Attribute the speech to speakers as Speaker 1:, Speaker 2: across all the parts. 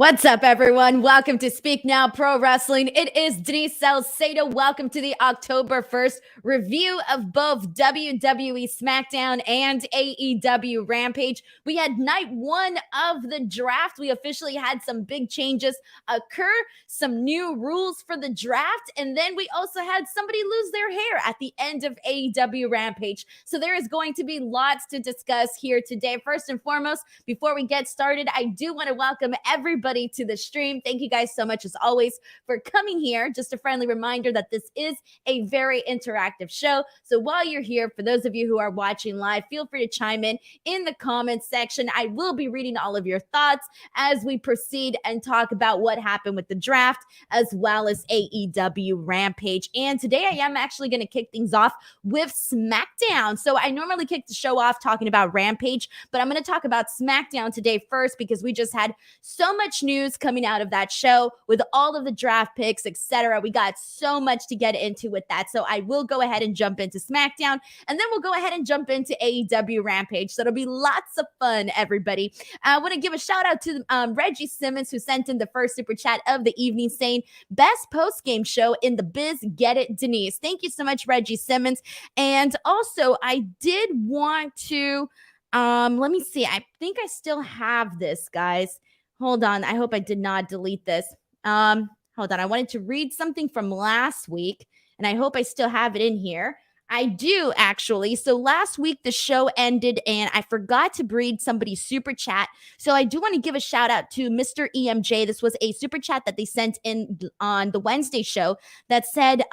Speaker 1: What's up, everyone? Welcome to Speak Now Pro Wrestling. It is Denise Salcedo. Welcome to the October 1st review of both WWE SmackDown and AEW Rampage. We had night one of the draft. We officially had some big changes occur, some new rules for the draft, and then we also had somebody lose their hair at the end of AEW Rampage. So there is going to be lots to discuss here today. First and foremost, before we get started, I do want to welcome everybody to the stream. Thank you guys so much, as always, for coming here. Just a friendly reminder that this is a very interactive show. So while you're here, for those of you who are watching live, feel free to chime in the comments section. I will be reading all of your thoughts as we proceed and talk about what happened with the draft, as well as AEW Rampage. And today I am actually going to kick things off with SmackDown. So I normally kick the show off talking about Rampage, but I'm going to talk about SmackDown today first, because we just had so much news coming out of that show with all of the draft picks, etc. We got so much to get into with that. So I will go ahead and jump into SmackDown, and then we'll go ahead and jump into AEW Rampage. So it'll be lots of fun, everybody. I want to give a shout out to Reggie Simmons, who sent in the first super chat of the evening saying, best post-game show in the biz, get it, Denise. Thank you so much, Reggie Simmons. And also, I did want to, let me see. I think I still have this, guys. Hold on. I hope I did not delete this. Hold on. I wanted to read something from last week, and I hope I still have it in here. I do, actually. So last week, the show ended, and I forgot to read somebody's super chat. So I do want to give a shout out to Mr. EMJ. This was a super chat that they sent in on the Wednesday show that said,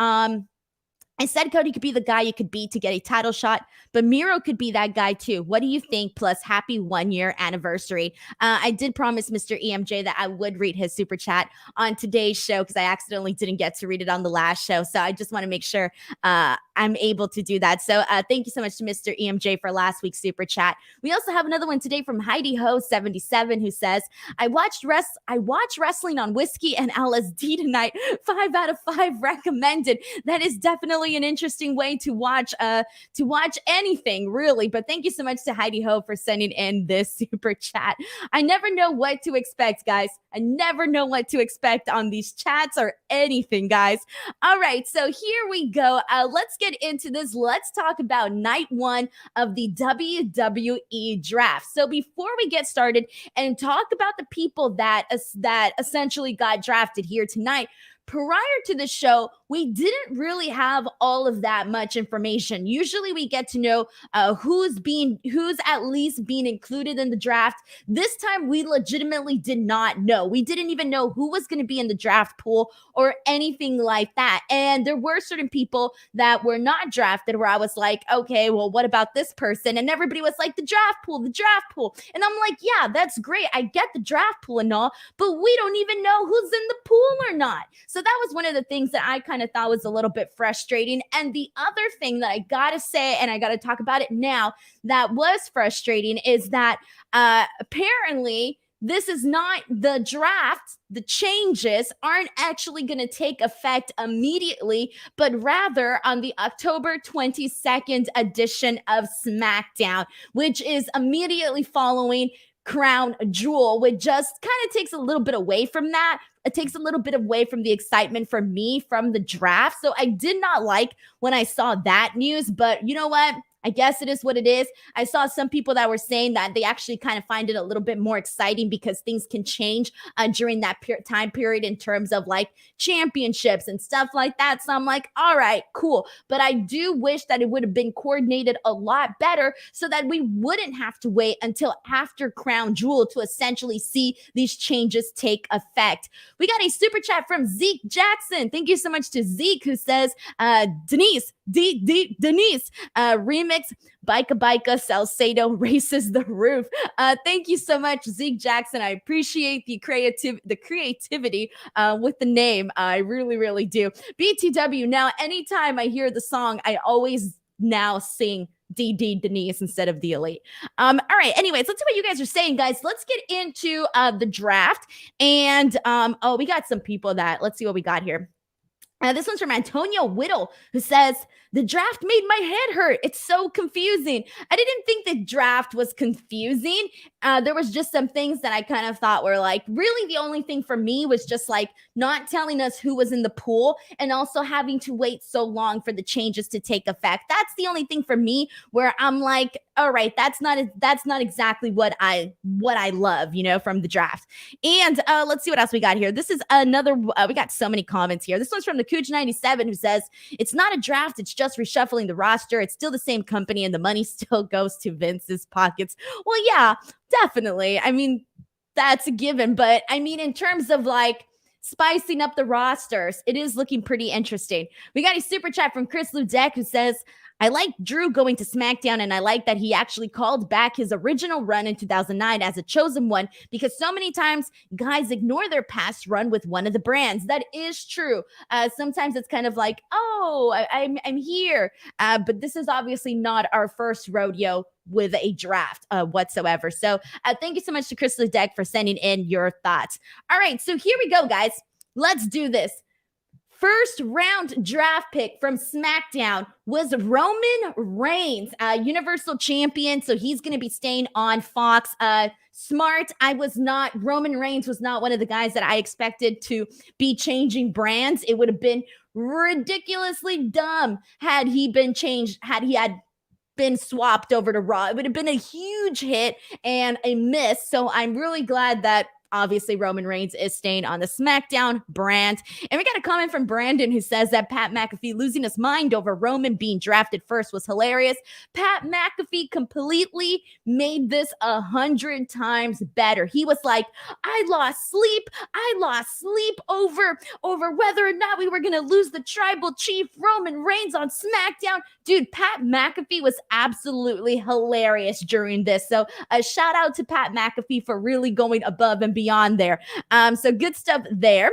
Speaker 1: I said Cody could be the guy you could beat to get a title shot, but Miro could be that guy too. What do you think? Plus, happy 1-year anniversary. I did promise Mr. EMJ that I would read his super chat on today's show, because I accidentally didn't get to read it on the last show. So I just want to make sure I'm able to do that. So thank you so much to Mr. EMJ for last week's super chat. We also have another one today from Heidi Ho 77, who says, I watch wrestling on whiskey and LSD tonight. 5 out of 5 recommended. That is definitely an interesting way to watch anything, really. But thank you so much to Heidi Ho for sending in this super chat. I never know what to expect, guys. I never know what to expect on these chats or anything, guys. All right, so here we go. Let's get into this. Let's talk about night one of the WWE Draft. So before we get started and talk about the people that essentially got drafted here tonight, prior to the show, we didn't really have all of that much information. Usually we get to know who's at least being included in the draft. This time we legitimately did not know. We didn't even know who was going to be in the draft pool or anything like that. And there were certain people that were not drafted where I was like, okay, well, what about this person? And everybody was like, the draft pool. And I'm like, yeah, that's great. I get the draft pool and all, but we don't even know who's in the pool or not. So that was one of the things that I kind of thought was a little bit frustrating. And the other thing that I got to say, and I got to talk about it now, that was frustrating is that apparently this is not the draft. The changes aren't actually going to take effect immediately, but rather on the October 22nd edition of SmackDown, which is immediately following Crown Jewel, which just kind of takes a little bit away from that. It takes a little bit away from the excitement for me from the draft. So I did not like when I saw that news, but you know what? I guess it is what it is. I saw some people that were saying that they actually kind of find it a little bit more exciting because things can change during that time period in terms of like championships and stuff like that. So I'm like, all right, cool. But I do wish that it would have been coordinated a lot better so that we wouldn't have to wait until after Crown Jewel to essentially see these changes take effect. We got a super chat from Zeke Jackson. Thank you so much to Zeke, who says, Denise, remix Bika Salcedo races the roof. Thank you so much, Zeke Jackson. I appreciate the creativity with the name. I really, really do. BTW. Now, anytime I hear the song, I always now sing DD Denise instead of the Elite. All right. Anyways, let's see what you guys are saying, guys. Let's get into the draft. And we got some people let's see what we got here. This one's from Antonio Whittle, who says, The draft made my head hurt. It's so confusing. I didn't think the draft was confusing. There was just some things that I kind of thought were like, really the only thing for me was just like not telling us who was in the pool and also having to wait so long for the changes to take effect. That's the only thing for me where I'm like, all right, that's not exactly what I love, from the draft. And let's see what else we got here. This is another, we got so many comments here. This one's from the Cooch97 who says, it's not a draft, it's just reshuffling the roster. It's still the same company and the money still goes to Vince's pockets. Well, yeah, definitely. I mean, that's a given. But I mean, in terms of like spicing up the rosters, it is looking pretty interesting. We got a super chat from Chris Ludek who says, I like Drew going to SmackDown, and I like that he actually called back his original run in 2009 as a chosen one, because so many times guys ignore their past run with one of the brands. That is true. Sometimes it's kind of like, oh, I'm here. But this is obviously not our first rodeo with a draft whatsoever. So thank you so much to Chris Ludek for sending in your thoughts. All right, so here we go, guys. Let's do this. First round draft pick from SmackDown was Roman Reigns, Universal Champion. So he's going to be staying on Fox. Smart. Roman Reigns was not one of the guys that I expected to be changing brands. It would have been ridiculously dumb had he been swapped over to Raw. It would have been a huge hit and a miss. So I'm really glad that obviously Roman Reigns is staying on the SmackDown brand. And we got a comment from Brandon who says that Pat McAfee losing his mind over Roman being drafted first was hilarious. Pat McAfee completely made this 100 times better. He was like, I lost sleep over whether or not we were going to lose the tribal chief Roman Reigns on SmackDown. Dude, Pat McAfee was absolutely hilarious during this. So a shout out to Pat McAfee for really going above and beyond there. So good stuff there.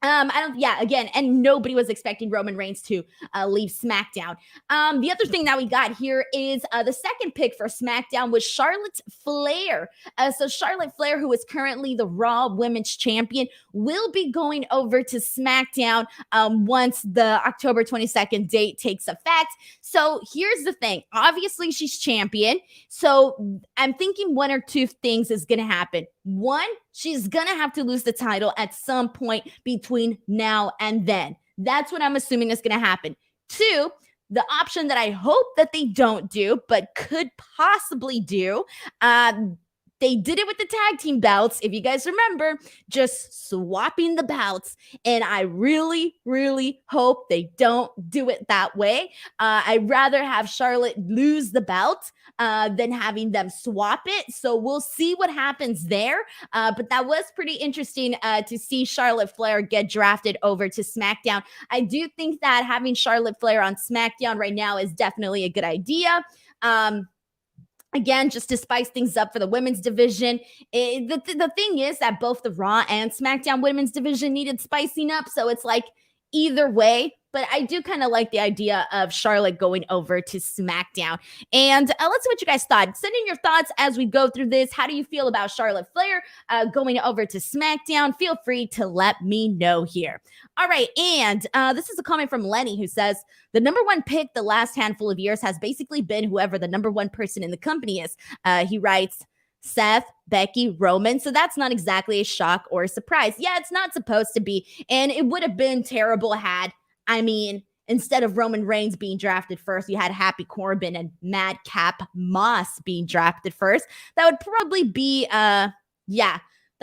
Speaker 1: Again, and nobody was expecting Roman Reigns to leave SmackDown. The other thing that we got here is the second pick for SmackDown was Charlotte Flair. So Charlotte Flair, who is currently the Raw Women's Champion, will be going over to SmackDown once the October 22nd date takes effect. So here's the thing. Obviously, she's champion. So I'm thinking one or two things is going to happen. One, she's going to have to lose the title at some point between now and then. That's what I'm assuming is going to happen. Two, the option that I hope that they don't do, but could possibly do, they did it with the tag team belts. If you guys remember, just swapping the belts. And I really, really hope they don't do it that way. I'd rather have Charlotte lose the belt than having them swap it. So we'll see what happens there. But that was pretty interesting to see Charlotte Flair get drafted over to SmackDown. I do think that having Charlotte Flair on SmackDown right now is definitely a good idea. Again, just to spice things up for the women's division. The thing is that both the Raw and SmackDown women's division needed spicing up. So it's like either way. But I do kind of like the idea of Charlotte going over to SmackDown. And let's see what you guys thought. Send in your thoughts as we go through this. How do you feel about Charlotte Flair going over to SmackDown? Feel free to let me know here. All right. And this is a comment from Lenny who says, the number one pick the last handful of years has basically been whoever the number one person in the company is. He writes, Seth, Becky, Roman. So that's not exactly a shock or a surprise. Yeah, it's not supposed to be. And it would have been terrible had, instead of Roman Reigns being drafted first, you had Happy Corbin and Madcap Moss being drafted first. That would probably be, that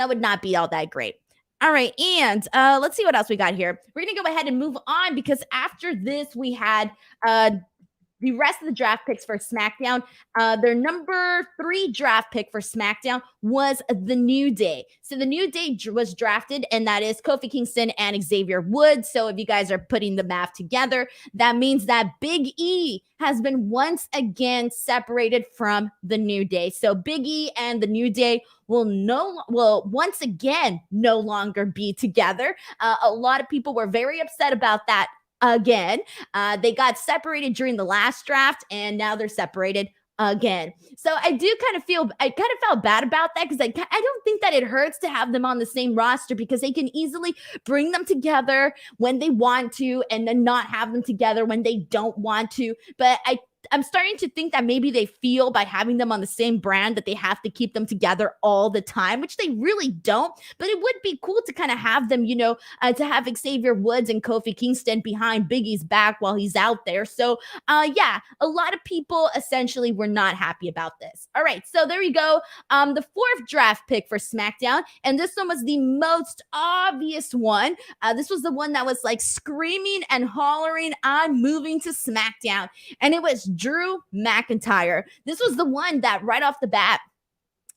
Speaker 1: would not be all that great. All right, and let's see what else we got here. We're going to go ahead and move on because after this, we had the rest of the draft picks for SmackDown. Their number 3 draft pick for SmackDown was the New Day. So the New Day was drafted, and that is Kofi Kingston and Xavier Woods. So if you guys are putting the math together, that means that Big E has been once again separated from the New Day. So Big E and the New Day will once again no longer be together. A lot of people were very upset about that. Again, they got separated during the last draft, and now they're separated again. So I kind of felt bad about that because I don't think that it hurts to have them on the same roster because they can easily bring them together when they want to and then not have them together when they don't want to. But I'm starting to think that maybe they feel by having them on the same brand that they have to keep them together all the time, which they really don't. But it would be cool to kind of have them, to have Xavier Woods and Kofi Kingston behind Big E's back while he's out there. So, yeah, a lot of people essentially were not happy about this. All right, so there you go. The fourth draft pick for SmackDown, and this one was the most obvious one. This was the one that was like screaming and hollering, "I'm moving to SmackDown," and it was Drew McIntyre. This was the one that right off the bat,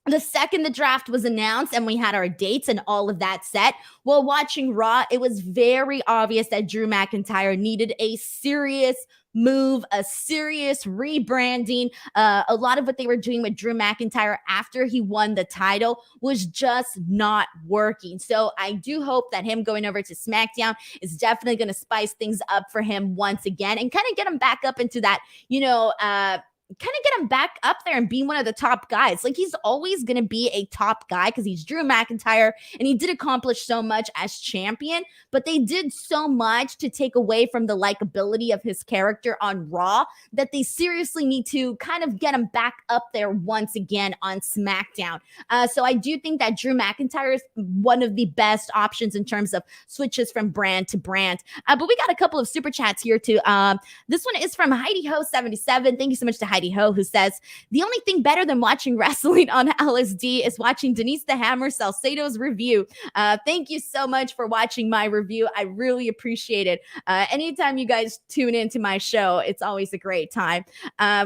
Speaker 1: the second the draft was announced and we had our dates and all of that set, while watching Raw, it was very obvious that Drew McIntyre needed a serious move, a serious rebranding. A lot of what they were doing with Drew McIntyre after he won the title was just not working. So I do hope that him going over to SmackDown is definitely going to spice things up for him once again and kind of get him back up into that, kind of get him back up there and be one of the top guys. Like, he's always going to be a top guy because he's Drew McIntyre and he did accomplish so much as champion, but they did so much to take away from the likability of his character on Raw that they seriously need to kind of get him back up there once again on SmackDown. So I do think that Drew McIntyre is one of the best options in terms of switches from brand to brand. But we got a couple of super chats here too. This one is from Heidi Ho 77. Thank you so much to Heidi Ho, who says, "The only thing better than watching wrestling on LSD is watching Denise the Hammer Salcedo's review." Thank you so much for watching my review. I really appreciate it. Anytime you guys tune into my show, it's always a great time.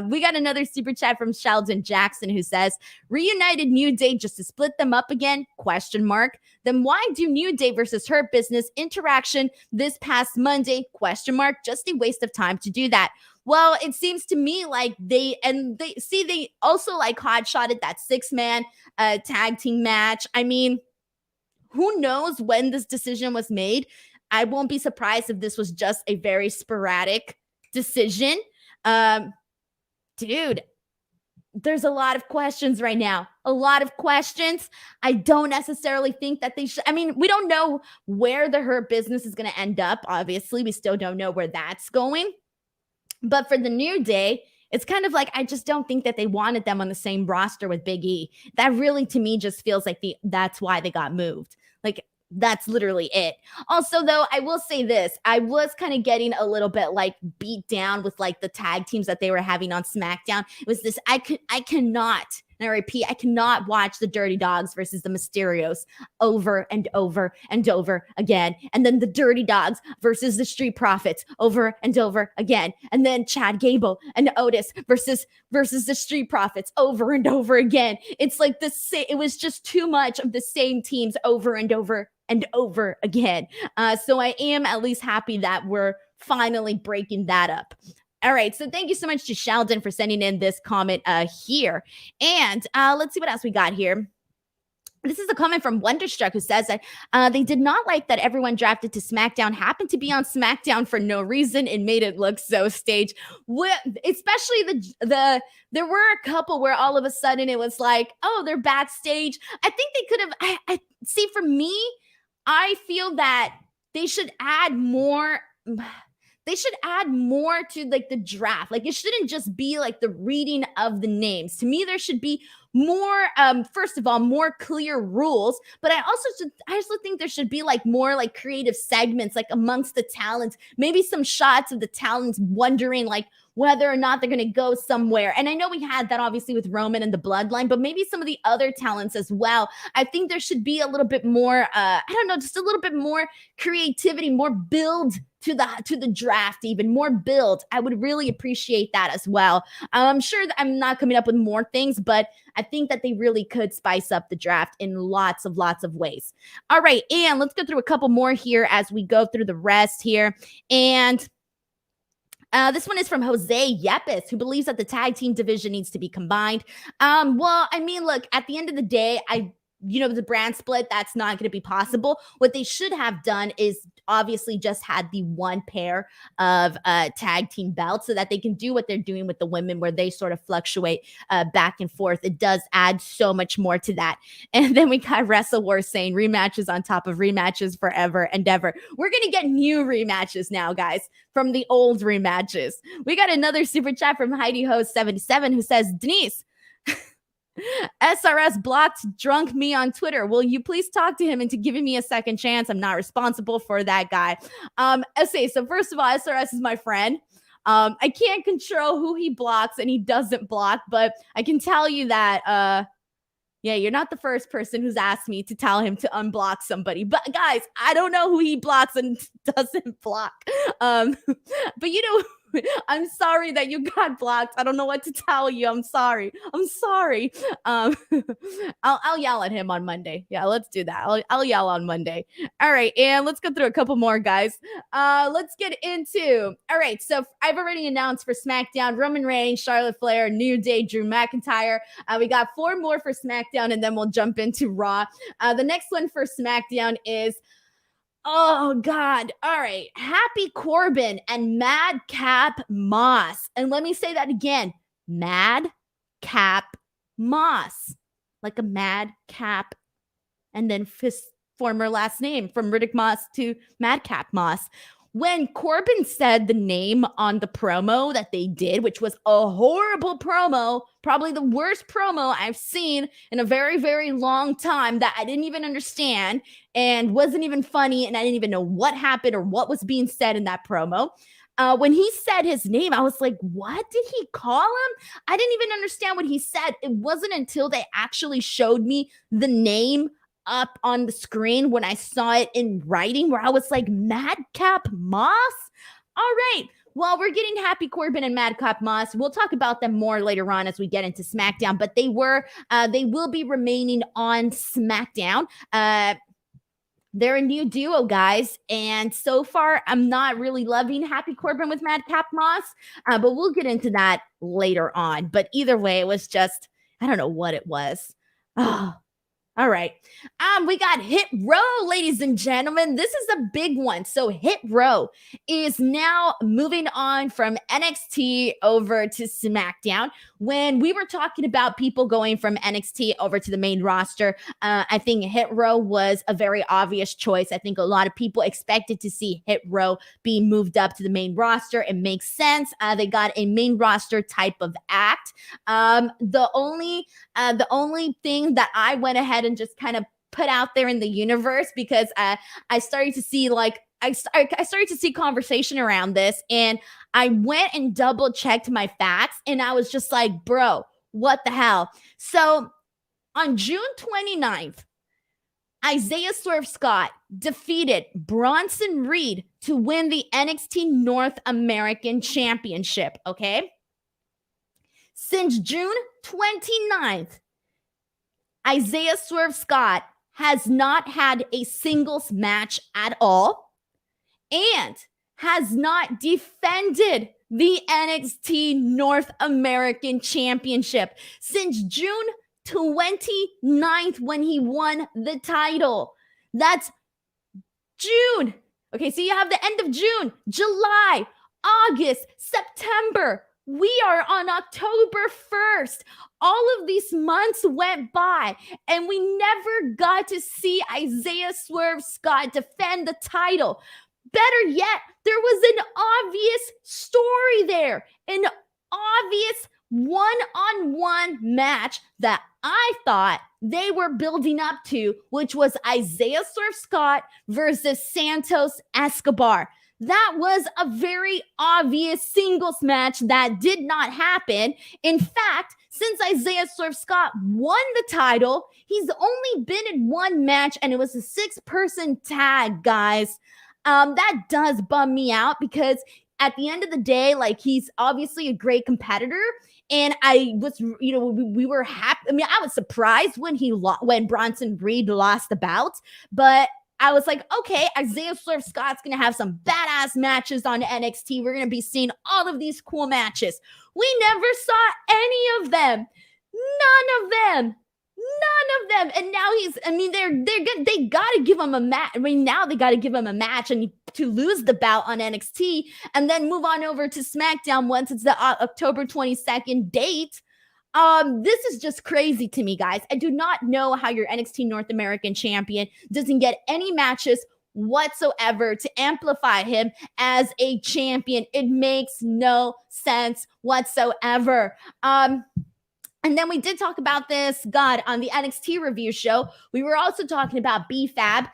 Speaker 1: We got another super chat from Sheldon Jackson, who says, "Reunited New Day just to split them up again? Question mark. Then why do New Day versus Hurt Business interaction this past Monday? Question mark. Just a waste of time to do that." Well, it seems to me like they also like hot-shotted that 6-man tag team match. I mean, who knows when this decision was made? I won't be surprised if this was just a very sporadic decision. Dude, there's a lot of questions right now. A lot of questions. I don't necessarily think that they should. I mean, we don't know where the Hurt Business is going to end up. Obviously, we still don't know where that's going. But for the New Day, it's kind of like, I just don't think that they wanted them on the same roster with Big E. That really, to me, just feels like that's why they got moved. Like, that's literally it. Also, though, I will say this. I was kind of getting a little bit like beat down with like the tag teams that they were having on SmackDown. It was this, I cannot, and I repeat, I cannot watch the Dirty Dogs versus the Mysterios over and over and over again. And then the Dirty Dogs versus the Street Profits over and over again. And then Chad Gable and Otis versus the Street Profits over and over again. It's like it was just too much of the same teams over and over and over again. So I am at least happy that we're finally breaking that up. All right, so thank you so much to Sheldon for sending in this comment here. And let's see what else we got here. This is a comment from Wonderstruck, who says that they did not like that everyone drafted to SmackDown happened to be on SmackDown for no reason and made it look so staged. Especially there were a couple where all of a sudden it was like, oh, they're backstage. I think they could have, I see, for me, I feel that they should add more. They should add more to like the draft. Like, it shouldn't just be like the reading of the names. To me, there should be more, first of all, more clear rules. But I also think there should be like more like creative segments, like amongst the talents, maybe some shots of the talents wondering like whether or not they're going to go somewhere. And I know we had that obviously with Roman and the Bloodline, but maybe some of the other talents as well. I think there should be a little bit more, just a little bit more creativity, more build to the draft, even more build. I would really appreciate that as well. I'm sure that I'm not coming up with more things, but I think that they really could spice up the draft in lots of ways. All right, and let's go through a couple more here as we go through the rest here. And this one is from Jose Yepes, who believes that the tag team division needs to be combined. Well, I mean, look, at the end of the day, the brand split, that's not going to be possible. What they should have done is obviously just had the one pair of tag team belts so that they can do what they're doing with the women, where they sort of fluctuate back and forth. It does add so much more to that. And then we got Wrestle Wars saying rematches on top of rematches forever and ever. We're going to get new rematches now, guys, from the old rematches. We got another super chat from Heidi Ho 77 who says, Denise, SRS blocked drunk me on Twitter. Will you please talk to him into giving me a second chance? I'm not responsible for that guy. Okay, so first of all, SRS is my friend. I can't control who he blocks and he doesn't block, but I can tell you that yeah, you're not the first person who's asked me to tell him to unblock somebody. But guys, I don't know who he blocks and doesn't block. But I'm sorry that you got blocked. I don't know what to tell you. I'm sorry. I'll yell at him on Monday. Yeah, let's do that. I'll yell on Monday. All right, and let's go through a couple more, guys. Let's get into. All right, so I've already announced for SmackDown: Roman Reigns, Charlotte Flair, New Day, Drew McIntyre. We got 4 more for SmackDown, and then we'll jump into Raw. The next one for SmackDown is. Oh, God. All right. Happy Corbin and Madcap Moss. And let me say that again. Madcap Moss. Like a madcap. And then his former last name from Riddick Moss to Madcap Moss. When Corbin said the name on the promo that they did, which was a horrible promo, probably the worst promo I've seen in a very, very long time, that I didn't even understand and wasn't even funny, and I didn't even know what happened or what was being said in that promo. When he said his name, I was like, what did he call him? I didn't even understand what he said. It wasn't until they actually showed me the name up on the screen when I saw it in writing where I was like, Madcap Moss? All right. Well, we're getting Happy Corbin and Madcap Moss. We'll talk about them more later on as we get into SmackDown, but they will be remaining on SmackDown. They're a new duo, guys, and so far, I'm not really loving Happy Corbin with Madcap Moss, but we'll get into that later on. But either way, it was just, I don't know what it was. Oh, all right. We got Hit Row, ladies and gentlemen. This is a big one. So Hit Row is now moving on from NXT over to SmackDown. When we were talking about people going from NXT over to the main roster, I think Hit Row was a very obvious choice. I think a lot of people expected to see Hit Row being moved up to the main roster. It makes sense. They got a main roster type of act. The only thing that I went ahead and just kind of put out there in the universe, because I started to see I started to see conversation around this, and I went and double checked my facts, and I was just like, bro, what the hell? So on June 29th, Isaiah Swerve Scott defeated Bronson Reed to win the NXT North American Championship, okay? Since June 29th, Isaiah Swerve Scott has not had a singles match at all and has not defended the NXT North American Championship since June 29th when he won the title. That's June. Okay, so you have the end of June, July, August, September. We are on October 1st. All of these months went by, and we never got to see Isaiah Swerve Scott defend the title. Better yet, there was an obvious story there, an obvious one-on-one match that I thought they were building up to, which was Isaiah Swerve Scott versus Santos Escobar. That was a very obvious singles match that did not happen. In fact, since Isaiah Swerve Scott won the title, he's only been in one match, and it was a 6-person tag, guys. That does bum me out, because at the end of the day, he's obviously a great competitor. And I was, we were happy. I mean, I was surprised when Bronson Reed lost the bout, but I was like, okay, Isaiah Swerve Scott's going to have some badass matches on NXT. We're going to be seeing all of these cool matches. We never saw any of them. None of them. And now they're good. They got to give him a match. I mean, now they got to give him a match and to lose the bout on NXT and then move on over to SmackDown once it's the October 22nd date. This is just crazy to me, guys. I do not know how your NXT North American champion doesn't get any matches whatsoever to amplify him as a champion. It makes no sense whatsoever. And then we did talk about this, God, on the NXT review show. We were also talking about B-Fab.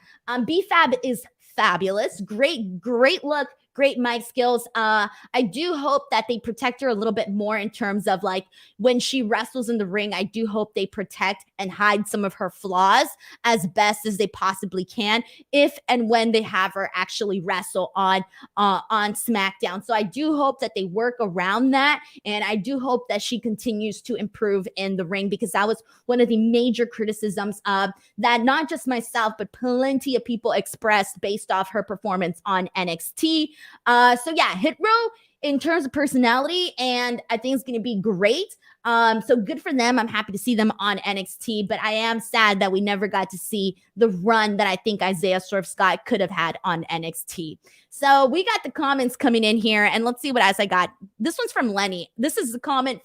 Speaker 1: B-Fab is fabulous. Great look. Great mic skills. I do hope that they protect her a little bit more in terms of like when she wrestles in the ring. I do hope they protect and hide some of her flaws as best as they possibly can if and when they have her actually wrestle on SmackDown. So I do hope that they work around that, and I do hope that she continues to improve in the ring, because that was one of the major criticisms that not just myself but plenty of people expressed based off her performance on NXT. So yeah, Hit Row in terms of personality, and I think it's going to be great. So good for them. I'm happy to see them on NXT, but I am sad that we never got to see the run that I think Isaiah Swerve Scott could have had on NXT. So we got the comments coming in here, and let's see what else I got. This one's from Lenny. This is a comment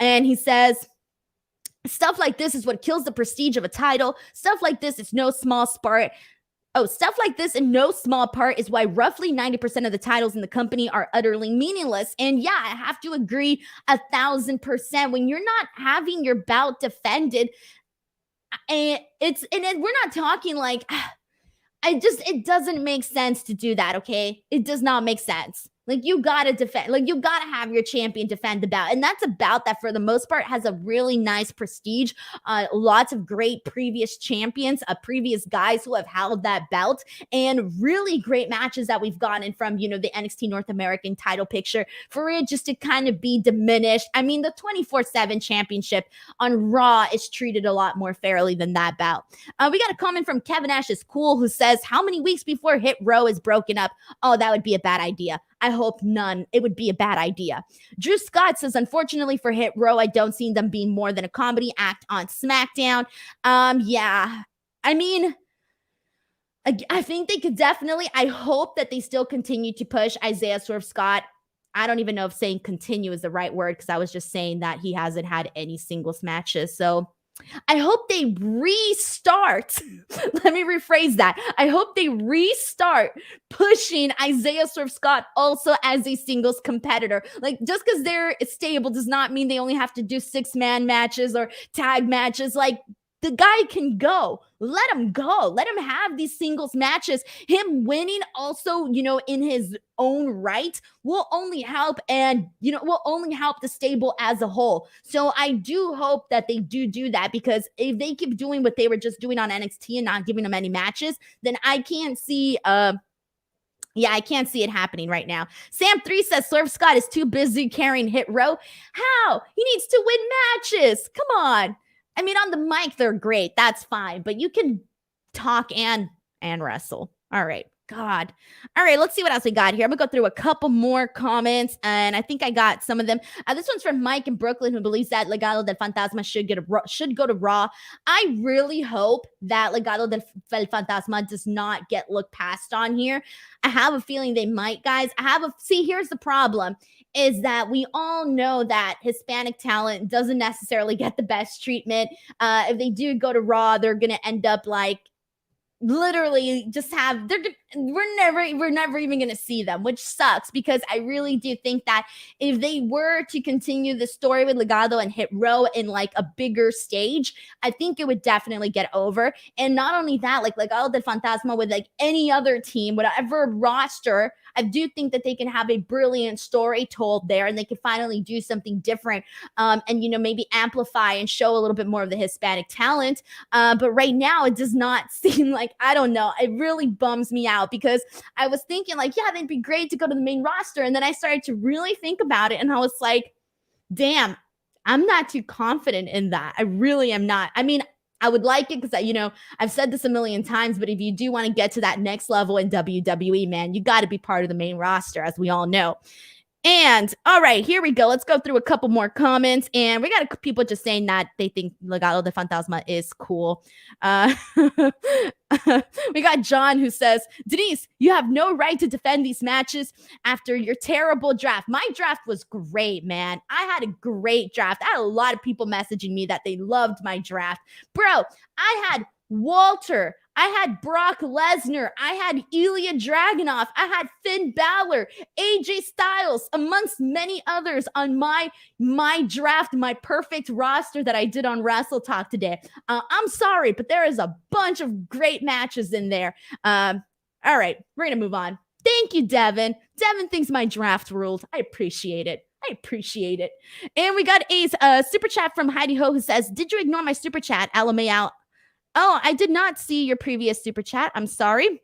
Speaker 1: and he says, stuff like this is what kills the prestige of a title. Stuff like this is no small part. Stuff like this in no small part is why roughly 90% of the titles in the company are utterly meaningless. And yeah, I have to agree 1,000%. When you're not having your bout defended, and we're not talking like, it doesn't make sense to do that, okay? It does not make sense. Like, you got to defend, like, you got to have your champion defend the bout. And that's a bout that, for the most part, has a really nice prestige. Lots of great previous champions, previous guys who have held that belt, and really great matches that we've gotten from, the NXT North American title picture, for it just to kind of be diminished. I mean, the 24/7 championship on Raw is treated a lot more fairly than that bout. We got a comment from Kevin Ash is Cool, who says, how many weeks before Hit Row is broken up? Oh, that would be a bad idea. I hope none. It would be a bad idea. Drew Scott says, unfortunately for Hit Row, I don't see them being more than a comedy act on SmackDown. Yeah. I mean, I think they could definitely, I hope that they still continue to push Isaiah Swerve Scott. I don't even know if saying continue is the right word, because I was just saying that he hasn't had any singles matches. So I hope they restart. Let me rephrase that. I hope they restart pushing Isaiah Swerve Scott also as a singles competitor. Like, just because they're stable does not mean they only have to do 6-man matches or tag matches. Like, the guy can go. Let him go. Let him have these singles matches. Him winning also, in his own right will only help, and, will only help the stable as a whole. So I do hope that they do that, because if they keep doing what they were just doing on NXT and not giving them any matches, then I can't see, I can't see it happening right now. Sam3 says Swerve Scott is too busy carrying Hit Row. How? He needs to win matches. Come on. I mean, on the mic, they're great. That's fine. But you can talk and wrestle. All right. God. All right. Let's see what else we got here. I'm going to go through a couple more comments, and I think I got some of them. This one's from Mike in Brooklyn, who believes that Legado del Fantasma should go to Raw. I really hope that Legado del Fantasma does not get looked past on here. I have a feeling they might, guys. Here's the problem. Is that we all know that Hispanic talent doesn't necessarily get the best treatment. If they do go to Raw, they're going to end up like literally we're never even going to see them, which sucks, because I really do think that if they were to continue the story with Legado and Hit Row in like a bigger stage, I think it would definitely get over. And not only that, like Legado del Fantasma with like any other team, whatever roster, I do think that they can have a brilliant story told there, and they can finally do something different, and maybe amplify and show a little bit more of the Hispanic talent. But right now, it does not seem like, I don't know. It really bums me out, because I was thinking like, yeah, they'd be great to go to the main roster, and then I started to really think about it, and I was like, damn, I'm not too confident in that. I really am not. I mean, I would like it because, I've said this a million times, but if you do want to get to that next level in WWE, man, you got to be part of the main roster, as we all know. And all right, here we go. Let's go through a couple more comments. And we got people just saying that they think Legado de Fantasma is cool. We got John who says, Denise, you have no right to defend these matches after your terrible draft. My draft was great, man. I had a great draft. I had a lot of people messaging me that they loved my draft. Bro, I had Walter. I had Brock Lesnar. I had Ilya Dragunov. I had Finn Balor, AJ Styles, amongst many others on my draft, my perfect roster that I did on Wrestle Talk today. I'm sorry, but there is a bunch of great matches in there. All right, we're going to move on. Thank you, Devin. Devin thinks my draft ruled. I appreciate it. And we got a super chat from Heidi Ho who says, did you ignore my super chat? LMAO. Oh, I did not see your previous super chat. I'm sorry.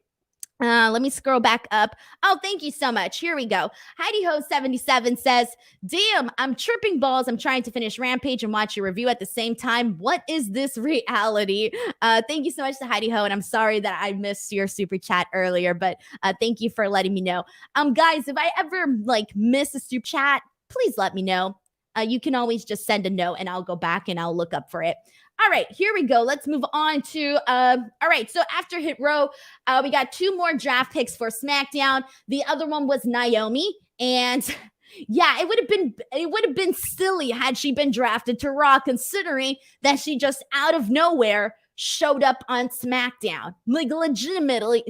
Speaker 1: Let me scroll back up. Oh, thank you so much. Here we go. Heidi Ho 77 says, damn, I'm tripping balls. I'm trying to finish Rampage and watch your review at the same time. What is this reality? Thank you so much to Heidi Ho, and I'm sorry that I missed your super chat earlier, but thank you for letting me know. Guys, if I ever miss a super chat, please let me know. You can always just send a note and I'll go back and I'll look up for it. All right, here we go. Let's move on to, all right, so after Hit Row, we got 2 more draft picks for SmackDown. The other one was Naomi, and yeah, it would have been silly had she been drafted to Raw, considering that she just out of nowhere showed up on SmackDown, legitimately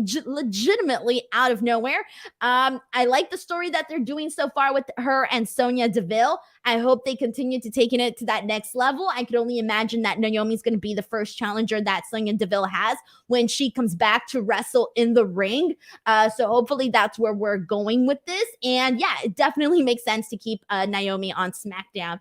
Speaker 1: out of nowhere. I like the story that they're doing so far with her and Sonya Deville. I hope they continue to taking it to that next level. I could only imagine that Naomi's going to be the first challenger that Sonya Deville has when she comes back to wrestle in the ring. So hopefully that's where we're going with this. And yeah, it definitely makes sense to keep Naomi on SmackDown.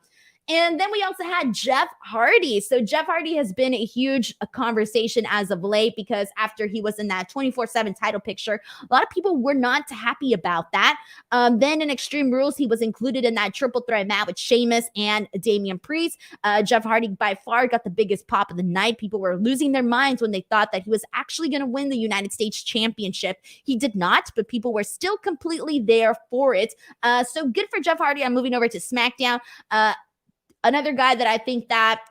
Speaker 1: And then we also had Jeff Hardy. So Jeff Hardy has been a huge conversation as of late because after he was in that 24/7 title picture, a lot of people were not happy about that. Then in Extreme Rules, he was included in that triple threat match with Sheamus and Damian Priest. Jeff Hardy by far got the biggest pop of the night. People were losing their minds when they thought that he was actually going to win the United States Championship. He did not, but people were still completely there for it. So good for Jeff Hardy. I'm moving over to SmackDown. Another guy that I think that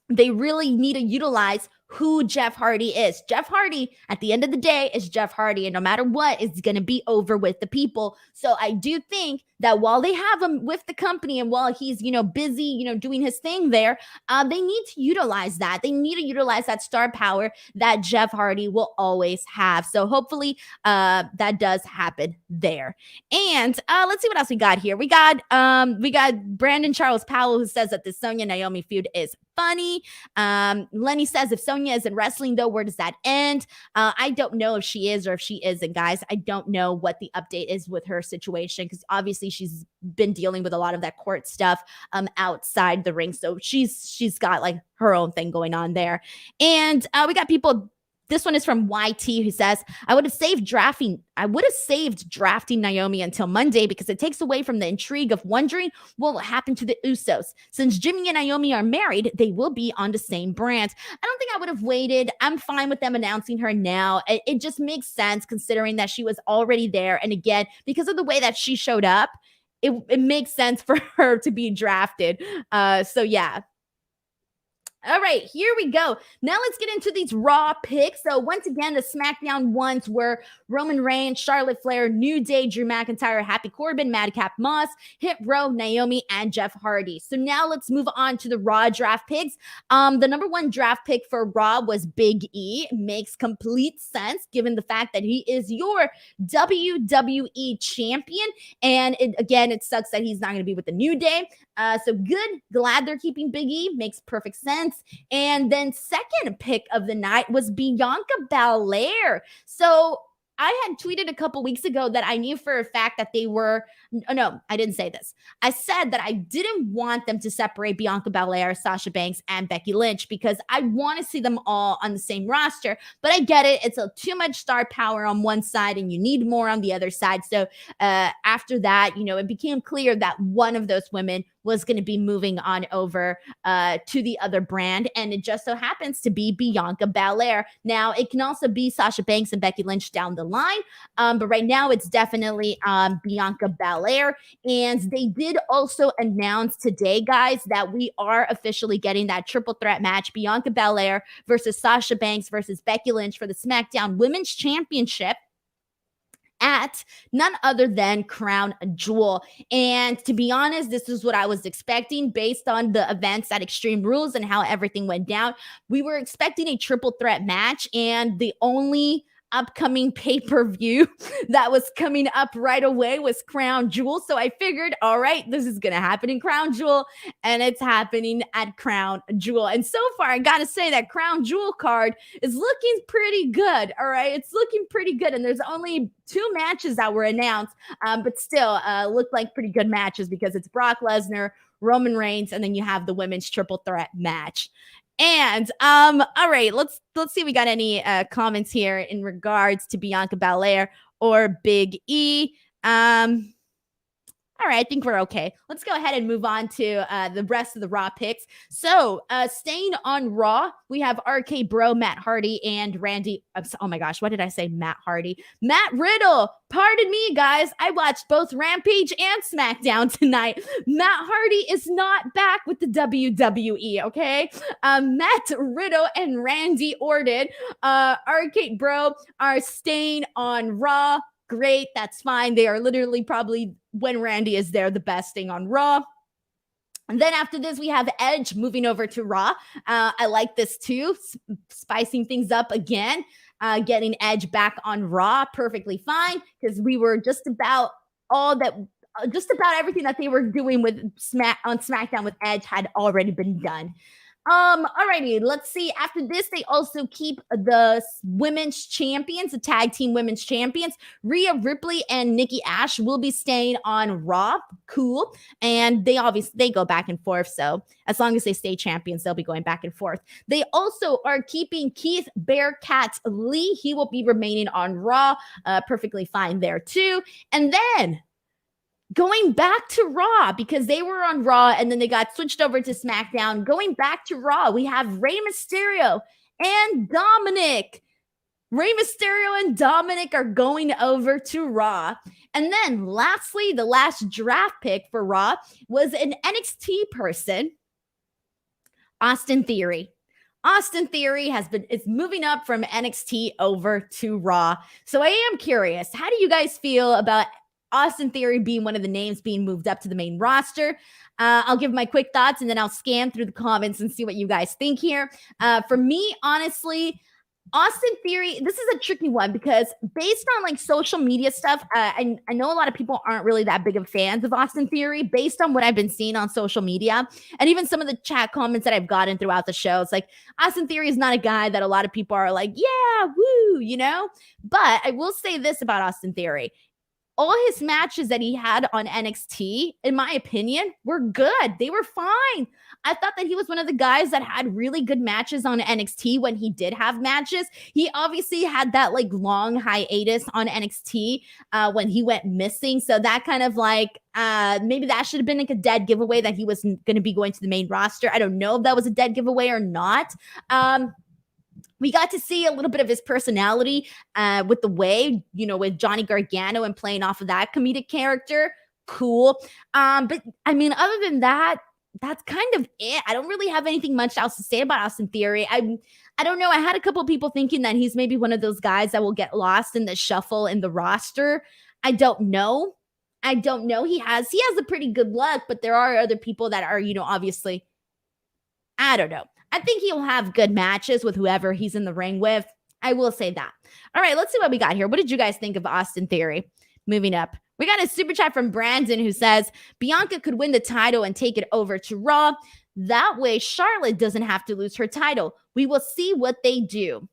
Speaker 1: they really need to utilize who Jeff Hardy is. Jeff Hardy, at the end of the day, is Jeff Hardy, and no matter what, it's going to be over with the people. So I do think that while they have him with the company and while he's, busy, doing his thing there, they need to utilize that. They need to utilize that star power that Jeff Hardy will always have. So hopefully that does happen there. And let's see what else we got here. We got Brandon Charles Powell, who says that the Sonya Naomi feud is funny. Lenny says, if Sonya isn't wrestling, though, where does that end? I don't know if she is or if she isn't, guys. I don't know what the update is with her situation because obviously she's been dealing with a lot of that court stuff outside the ring. So she's got her own thing going on there. And we got people. This one is from YT, who says, I would have saved drafting Naomi until Monday because it takes away from the intrigue of wondering what will happen to the Usos. Since Jimmy and Naomi are married, they will be on the same brand. I don't think I would have waited. I'm fine with them announcing her now. It just makes sense considering that she was already there. And again, because of the way that she showed up, it makes sense for her to be drafted. So yeah. All right, here we go. Now let's get into these Raw picks. So once again, the SmackDown ones were Roman Reigns, Charlotte Flair, New Day, Drew McIntyre, Happy Corbin, Madcap Moss, Hit Row, Naomi, and Jeff Hardy. So now let's move on to the Raw draft picks. The number 1 draft pick for Raw was Big E. Makes complete sense given the fact that he is your WWE champion. And it sucks that he's not going to be with the New Day. So good. Glad they're keeping Big E. Makes perfect sense. And then second pick of the night was Bianca Belair. So I had tweeted a couple weeks ago that I knew for a fact that they were, no, I didn't say this. I said that I didn't want them to separate Bianca Belair, Sasha Banks, and Becky Lynch because I want to see them all on the same roster. But I get it. It's too much star power on one side and you need more on the other side. So after that, it became clear that one of those women was going to be moving on over to the other brand. And it just so happens to be Bianca Belair. Now, it can also be Sasha Banks and Becky Lynch down the line. But right now, it's definitely Bianca Belair. And they did also announce today, guys, that we are officially getting that triple threat match, Bianca Belair versus Sasha Banks versus Becky Lynch for the SmackDown Women's Championship at none other than Crown Jewel. And to be honest, this is what I was expecting based on the events at Extreme Rules and how everything went down. We were expecting a triple threat match, and the only upcoming pay-per-view that was coming up right away was Crown Jewel. So I figured, all right, this is going to happen in Crown Jewel, and it's happening at Crown Jewel. And so far, I got to say that Crown Jewel card is looking pretty good. All right, it's looking pretty good. And there's only 2 matches that were announced, but still look like pretty good matches because it's Brock Lesnar, Roman Reigns, and then you have the women's triple threat match. And all right, let's see if we got any comments here in regards to Bianca Belair or Big E. All right, I think we're okay. Let's go ahead and move on to the rest of the Raw picks. So staying on Raw, we have RK Bro, Matt Hardy, and Randy. Oh my gosh, what did I say? Matt Hardy. Matt Riddle. Pardon me, guys. I watched both Rampage and SmackDown tonight. Matt Hardy is not back with the WWE, okay? Matt Riddle and Randy Orton, RK Bro, are staying on Raw. Great, that's fine. They are literally probably, when Randy is there, the best thing on Raw. And then after this, we have Edge moving over to Raw. I like this too, spicing things up again, getting Edge back on Raw, perfectly fine, because we were just about everything that they were doing with on SmackDown with Edge had already been done. Alrighty, let's see. After this, they also keep the women's champions, the tag team women's champions. Rhea Ripley and Nikki Ash will be staying on Raw. Cool. And they go back and forth. So as long as they stay champions, they'll be going back and forth. They also are keeping Keith Bearcat Lee. He will be remaining on Raw. Perfectly fine there too. And then going back to Raw, because they were on Raw and then they got switched over to SmackDown. Going back to Raw, we have Rey Mysterio and Dominic. Rey Mysterio and Dominic are going over to Raw. And then lastly, the last draft pick for Raw was an NXT person, Austin Theory. Austin Theory is moving up from NXT over to Raw. So I am curious, how do you guys feel about Austin Theory being one of the names being moved up to the main roster? I'll give my quick thoughts and then I'll scan through the comments and see what you guys think here. For me, honestly, Austin Theory, this is a tricky one because based on like social media stuff, I know a lot of people aren't really that big of fans of Austin Theory based on what I've been seeing on social media and even some of the chat comments that I've gotten throughout the show. It's like Austin Theory is not a guy that a lot of people are like, yeah, woo, you know? But I will say this about Austin Theory. All his matches that he had on NXT, in my opinion, were good. They were fine. I thought that he was one of the guys that had really good matches on NXT when he did have matches. He obviously had that like long hiatus on NXT when he went missing. So that kind of like, maybe that should have been like a dead giveaway that he was going to be going to the main roster. I don't know if that was a dead giveaway or not. We got to see a little bit of his personality with the way, with Johnny Gargano and playing off of that comedic character. Cool. But I mean, other than that, that's kind of it. I don't really have anything much else to say about Austin Theory. I don't know. I had a couple people thinking that he's maybe one of those guys that will get lost in the shuffle in the roster. I don't know. He has a pretty good luck, but there are other people that are, obviously, I don't know. I think he'll have good matches with whoever he's in the ring with. I will say that. All right, let's see what we got here. What did you guys think of Austin Theory? Moving up. We got a super chat from Brandon who says, Bianca could win the title and take it over to Raw. That way, Charlotte doesn't have to lose her title. We will see what they do.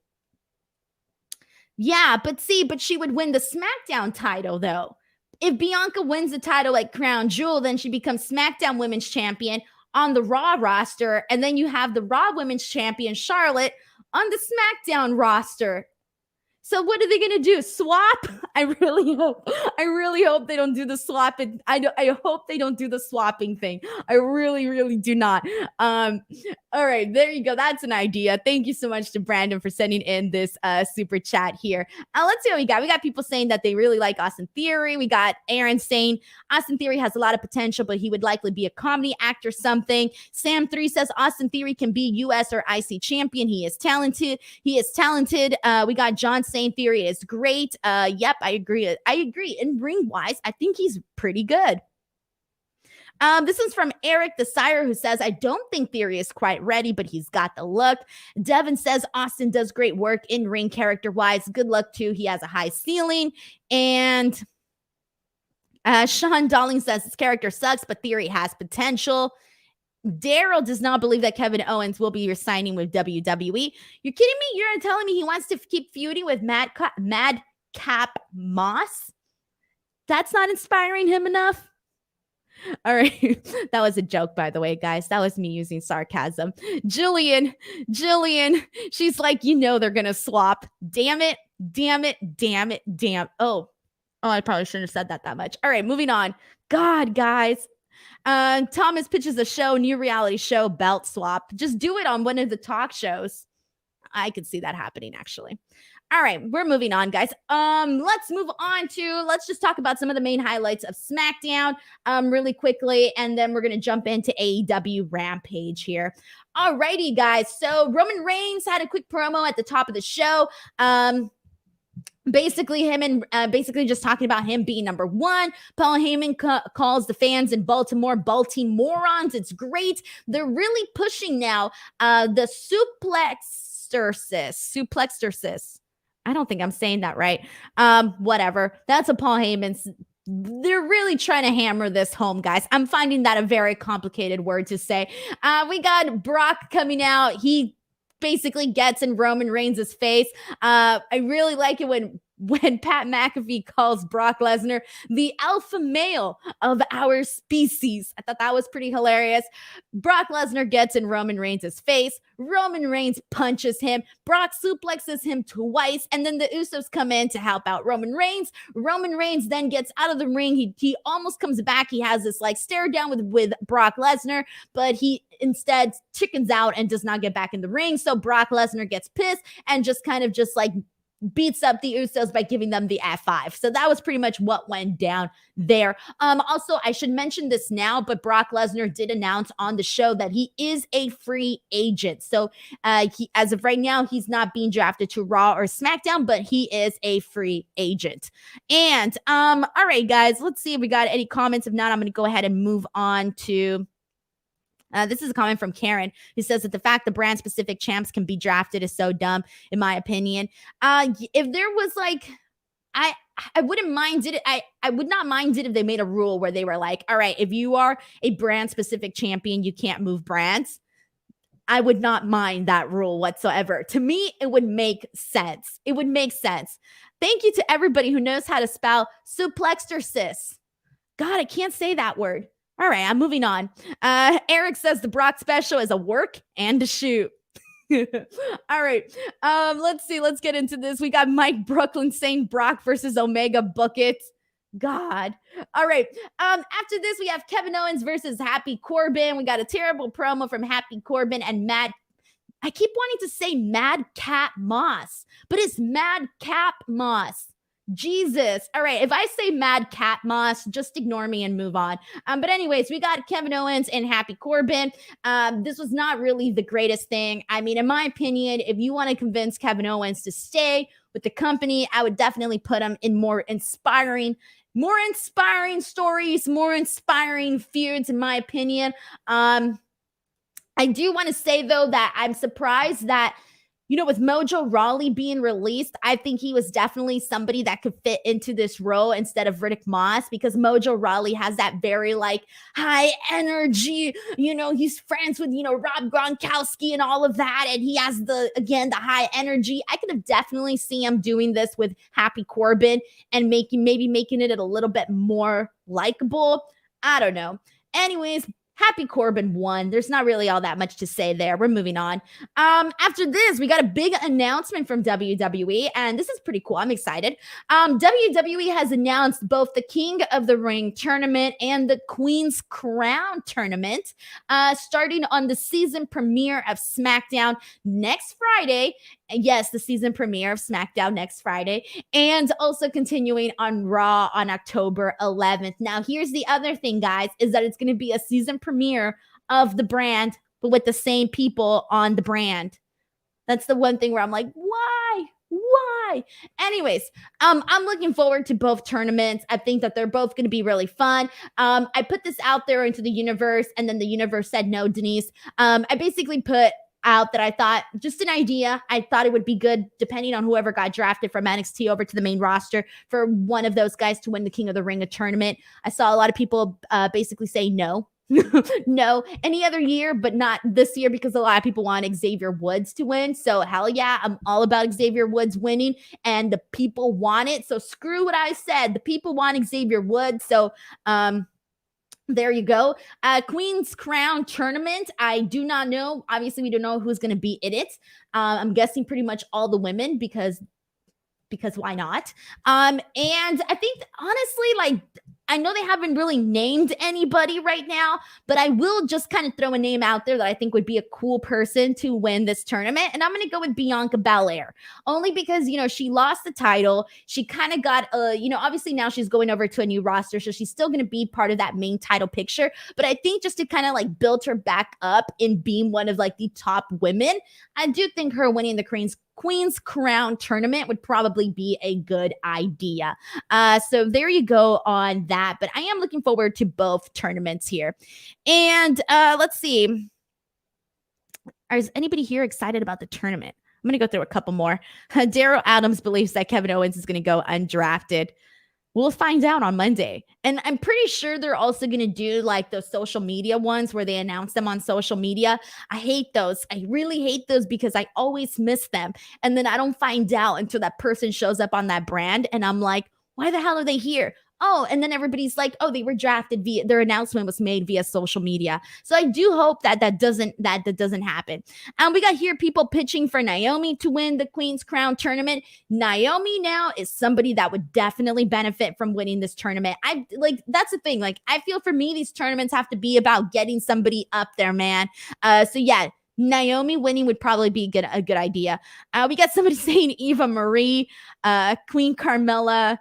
Speaker 1: Yeah, but she would win the SmackDown title, though. If Bianca wins the title at Crown Jewel, then she becomes SmackDown Women's Champion on the Raw roster, and then you have the Raw Women's Champion Charlotte on the SmackDown roster. So what are they going to do? Swap? I really hope they don't do the swap. I hope they don't do the swapping thing. I really do not. All right, there you go. That's an idea. Thank you so much to Brandon for sending in this super chat here. Let's see what we got. We got people saying that they really like Austin Theory. We got Aaron saying Austin Theory has a lot of potential, but he would likely be a comedy actor something. Sam 3 says Austin Theory can be US or IC champion. He is talented. We got John saying Theory is great. Yep, I agree. In ring wise, I think he's pretty good. This is from Eric the Sire, who says, I don't think Theory is quite ready, but he's got the look. Devin says Austin does great work in ring character wise. Good luck too. He has a high ceiling. And Sean Darling says his character sucks, but Theory has potential. Daryl does not believe that Kevin Owens will be resigning with WWE. You're kidding me? You're telling me he wants to keep feuding with Madcap Moss? That's not inspiring him enough? All right. That was a joke, by the way, guys. That was me using sarcasm. Jillian, she's like, they're going to swap. Damn it. Oh, I probably shouldn't have said that much. All right, moving on. God, guys. Thomas pitches a show, new reality show, belt swap. Just do it on one of the talk shows. I could see that happening, actually. All right, we're moving on, guys. Let's just talk about some of the main highlights of SmackDown really quickly, and then we're going to jump into AEW Rampage here. All righty, guys. So Roman Reigns had a quick promo at the top of the show. Basically just talking about him being number one. Paul Heyman calls the fans in Baltimore morons. It's great. They're really pushing now the suplexersis. I don't think I'm saying that right. Whatever. That's a Paul Heyman's. They're really trying to hammer this home, guys. I'm finding that a very complicated word to say. We got Brock coming out. He basically gets in Roman Reigns' face. I really like it when Pat McAfee calls Brock Lesnar the alpha male of our species. I thought that was pretty hilarious. Brock Lesnar gets in Roman Reigns' face. Roman Reigns punches him. Brock suplexes him twice, and then the Usos come in to help out Roman Reigns. Roman Reigns then gets out of the ring. He almost comes back. He has this stare down with Brock Lesnar, but he instead chickens out and does not get back in the ring. So Brock Lesnar gets pissed and just beats up the Usos by giving them the F5. So that was pretty much what went down there. Also, I should mention this now, but Brock Lesnar did announce on the show that he is a free agent. So he, as of right now, he's not being drafted to Raw or SmackDown, but he is a free agent. And all right, guys, let's see if we got any comments. If not, I'm going to go ahead and move on to this is a comment from Karen, who says that the fact the brand-specific champs can be drafted is so dumb, in my opinion. If there was I wouldn't mind it. I would not mind it if they made a rule where they were like, all right, if you are a brand-specific champion, you can't move brands. I would not mind that rule whatsoever. To me, it would make sense. Thank you to everybody who knows how to spell suplexersis. God, I can't say that word. All right, I'm moving on. Eric says the Brock special is a work and a shoot. All right, let's see. Let's get into this. We got Mike Brooklyn saying Brock versus Omega, book it. God. All right. After this, we have Kevin Owens versus Happy Corbin. We got a terrible promo from Happy Corbin and I keep wanting to say Madcap Moss, but it's Madcap Moss. Jesus. All right. If I say Madcap Moss, just ignore me and move on. But anyways, we got Kevin Owens and Happy Corbin. This was not really the greatest thing. I mean, in my opinion, if you want to convince Kevin Owens to stay with the company, I would definitely put him in more inspiring stories, more inspiring feuds, in my opinion. I do want to say, though, that I'm surprised that, with Mojo Rawley being released, I think he was definitely somebody that could fit into this role instead of Riddick Moss, because Mojo Rawley has that very high energy, he's friends with, Rob Gronkowski and all of that. And he has the high energy. I could have definitely seen him doing this with Happy Corbin and maybe making it a little bit more likable. I don't know. Anyways, Happy Corbin won. There's not really all that much to say there. We're moving on. After this, we got a big announcement from WWE, and this is pretty cool. I'm excited. WWE has announced both the King of the Ring tournament and the Queen's Crown tournament, starting on the season premiere of SmackDown next Friday. Yes, the season premiere of SmackDown next Friday, and also continuing on Raw on October 11th. Now, here's the other thing, guys, is that it's going to be a season premiere of the brand, but with the same people on the brand. That's the one thing where I'm like, why? Why? Anyways, I'm looking forward to both tournaments. I think that they're both going to be really fun. I put this out there into the universe, and then the universe said no, Denise. I basically put out that I thought, just an idea, I thought it would be good, depending on whoever got drafted from NXT over to the main roster, for one of those guys to win the King of the Ring tournament. I saw a lot of people basically say no. No, any other year, but not this year, because a lot of people want Xavier Woods to win. So hell yeah, I'm all about Xavier Woods winning, and the people want it. So screw what I said. The people want Xavier Woods. So there you go. Queen's Crown tournament. I do not know. Obviously, we don't know who's going to be in it. I'm guessing pretty much all the women, because why not? And I think, honestly, like, I know they haven't really named anybody right now, but I will just kind of throw a name out there that I think would be a cool person to win this tournament. And I'm going to go with Bianca Belair, only because, she lost the title. She kind of got, obviously now she's going over to a new roster, so she's still going to be part of that main title picture. But I think just to kind of like build her back up in being one of like the top women, I do think her winning the Queen's Crown tournament would probably be a good idea. So there you go on that. But I am looking forward to both tournaments here. And let's see. Is anybody here excited about the tournament? I'm going to go through a couple more. Daryl Adams believes that Kevin Owens is going to go undrafted. We'll find out on Monday. And I'm pretty sure they're also going to do like those social media ones where they announce them on social media. I hate those. I really hate those, because I always miss them. And then I don't find out until that person shows up on that brand. And I'm like, why the hell are they here? Oh, and then everybody's like, oh, they were drafted via, their announcement was made via social media. So I do hope that doesn't happen. And we got here people pitching for Naomi to win the Queen's Crown tournament. Naomi now is somebody that would definitely benefit from winning this tournament. That's the thing. Like, I feel for me, these tournaments have to be about getting somebody up there, man. So yeah, Naomi winning would probably be a good idea. We got somebody saying Eva Marie, Queen Carmella.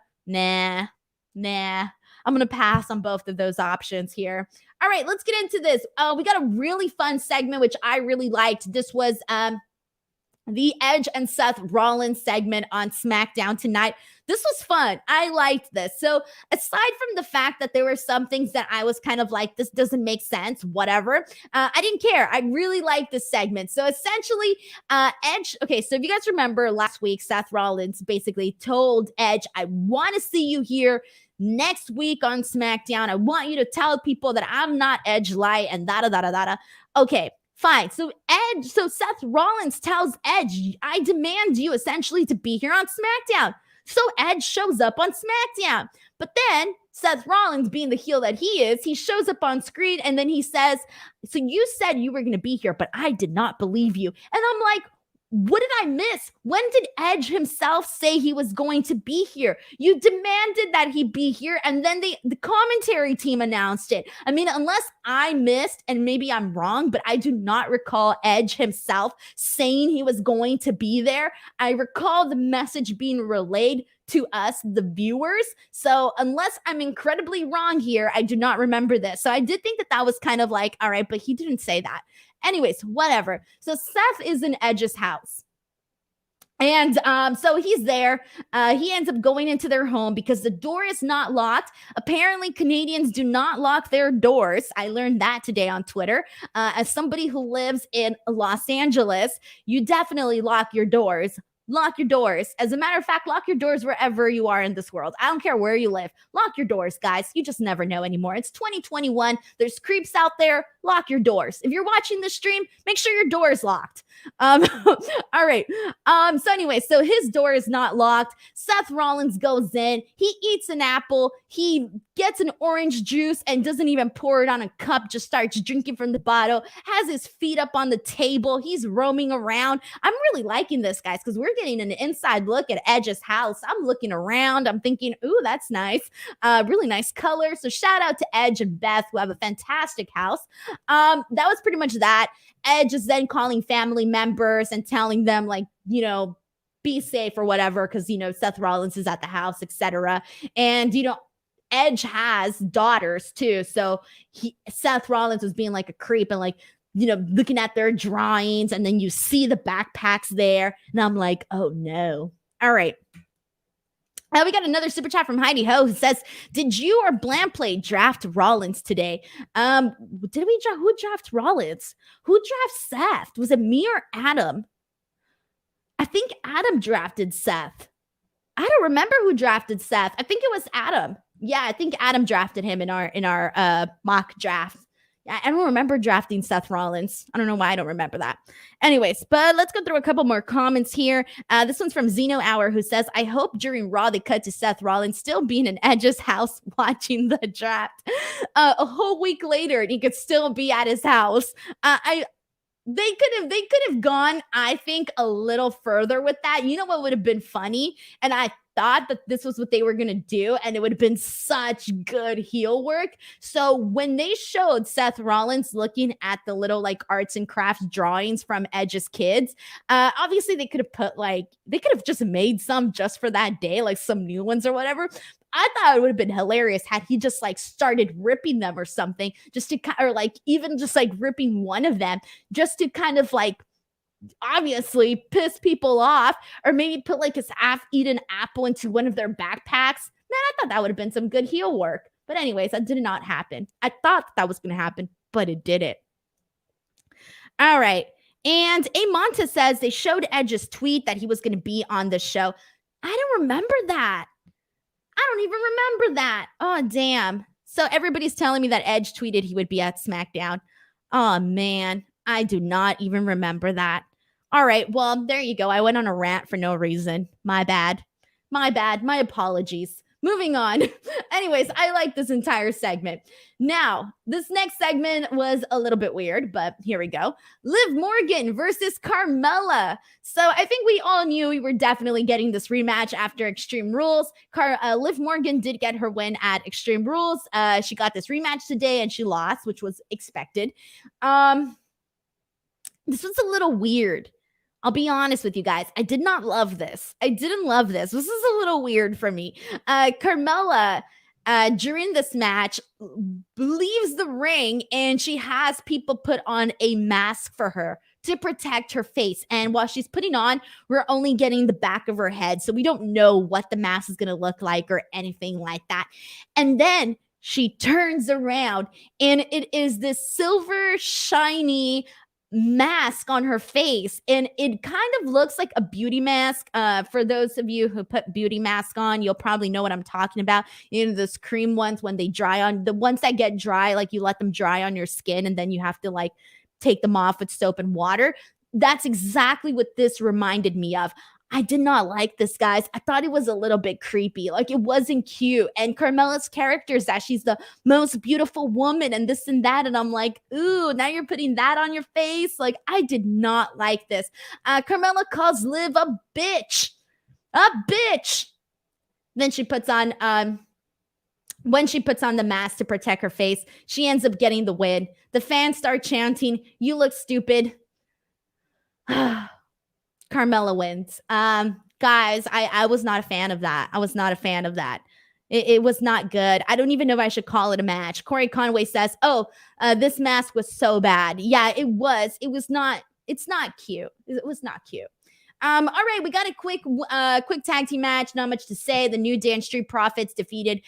Speaker 1: Nah, I'm going to pass on both of those options here. All right, let's get into this. We got a really fun segment, which I really liked. This was the Edge and Seth Rollins segment on SmackDown tonight. This was fun. I liked this. So aside from the fact that there were some things that I was kind of like, this doesn't make sense, whatever, I didn't care. I really liked this segment. So essentially, Edge, okay, so if you guys remember last week, Seth Rollins basically told Edge, I want to see you here next week on SmackDown. I want you to tell people that I'm not Edge Light and da-da-da-da-da. Okay, fine. So Seth Rollins tells Edge, I demand you essentially to be here on SmackDown. So Edge shows up on SmackDown. But then Seth Rollins, being the heel that he is, he shows up on screen and then he says, so you said you were going to be here, but I did not believe you. And I'm like, what did I miss? When did Edge himself say he was going to be here? You demanded that he be here, and then the commentary team announced it. I mean, unless I missed, and maybe I'm wrong, but I do not recall Edge himself saying he was going to be there. I recall the message being relayed to us, the viewers. So unless I'm incredibly wrong here, I do not remember this. So I did think that was kind of like, all right, but he didn't say that. Anyways, whatever. So Seth is in Edge's house. And so he's there. He ends up going into their home because the door is not locked. Apparently, Canadians do not lock their doors. I learned that today on Twitter. As somebody who lives in Los Angeles, you definitely lock your doors. Lock your doors. As a matter of fact, lock your doors wherever you are in this world. I don't care where you live. Lock your doors, guys. You just never know anymore. It's 2021. There's creeps out there. lock your doors. If you're watching the stream, make sure your door is locked. All right. So anyway, so his door is not locked. Seth Rollins goes in. He eats an apple. He gets an orange juice and doesn't even pour it on a cup, just starts drinking from the bottle, has his feet up on the table. He's roaming around. I'm really liking this, guys, because we're getting an inside look at Edge's house. I'm looking around. I'm thinking, ooh, that's nice. Really nice color. So shout out to Edge and Beth, who have a fantastic house. That was pretty much that. Edge is then calling family members and telling them, like, you know, be safe or whatever, because, you know, Seth Rollins is at the house, etc. And, you know, Edge has daughters too. So Seth Rollins was being like a creep and like, you know, looking at their drawings, and then you see the backpacks there. And I'm like, oh no. All right. We got another super chat from Heidi Ho, who says, did you or Blamplay draft Rollins today? Who draft Rollins? Who drafts Seth? Was it me or Adam? I think Adam drafted Seth. I don't remember who drafted Seth. I think it was Adam. Yeah, I think Adam drafted him in our mock draft. I don't remember drafting Seth Rollins. I don't know why I don't remember that. Anyways, but let's go through a couple more comments here. This one's from Zeno Hour, who says, I hope during Raw they cut to Seth Rollins still being in Edge's house watching the draft. A whole week later, and he could still be at his house. They could have gone, I think, a little further with that. You know what would have been funny? And I thought that this was what they were going to do, and it would have been such good heel work. So when they showed Seth Rollins looking at the little like arts and crafts drawings from Edge's kids, obviously they could have just made some just for that day, like some new ones or whatever. I thought it would have been hilarious had he just like started ripping them or something, just to, or like even just like ripping one of them just to kind of like obviously piss people off, or maybe put like his half-eaten apple into one of their backpacks. Man, I thought that would have been some good heel work. But anyways, that did not happen. I thought that was going to happen, but it didn't. All right. And A. Monta says they showed Edge's tweet that he was going to be on the show. I don't remember that. I don't even remember that. Oh, damn. So everybody's telling me that Edge tweeted he would be at SmackDown. Oh, man. I do not even remember that. All right. Well, there you go. I went on a rant for no reason. My bad. My apologies. Moving on. Anyways, I like this entire segment. Now, this next segment was a little bit weird, but here we go. Liv Morgan versus Carmella. So I think we all knew we were definitely getting this rematch after Extreme Rules. Liv Morgan did get her win at Extreme Rules. She got this rematch today and she lost, which was expected. This was a little weird. I'll be honest with you guys. I did not love this. I didn't love this. This is a little weird for me. Carmella, during this match, leaves the ring and she has people put on a mask for her to protect her face. And while she's putting on, we're only getting the back of her head. So we don't know what the mask is going to look like or anything like that. And then she turns around and it is this silver, shiny mask on her face, and it kind of looks like a beauty mask. For those of you who put beauty mask on, you'll probably know what I'm talking about. You know, those cream ones, when they dry on, the ones that get dry, like you let them dry on your skin and then you have to like take them off with soap and water. That's exactly what this reminded me of. I did not like this, guys. I thought it was a little bit creepy. Like, it wasn't cute. And Carmella's character is that she's the most beautiful woman and this and that. And I'm like, ooh, now you're putting that on your face? Like, I did not like this. Carmella calls Liv a bitch. A bitch. Then she puts on, when she puts on the mask to protect her face, she ends up getting the win. The fans start chanting, "You look stupid." Carmella wins. Guys, I was not a fan of that. I was not a fan of that. It was not good. I don't even know if I should call it a match. Corey Conway says, this mask was so bad. Yeah, it was. It was not, it's not cute. It was not cute. All right, we got a quick tag team match. Not much to say. The New Dance Street Profits defeated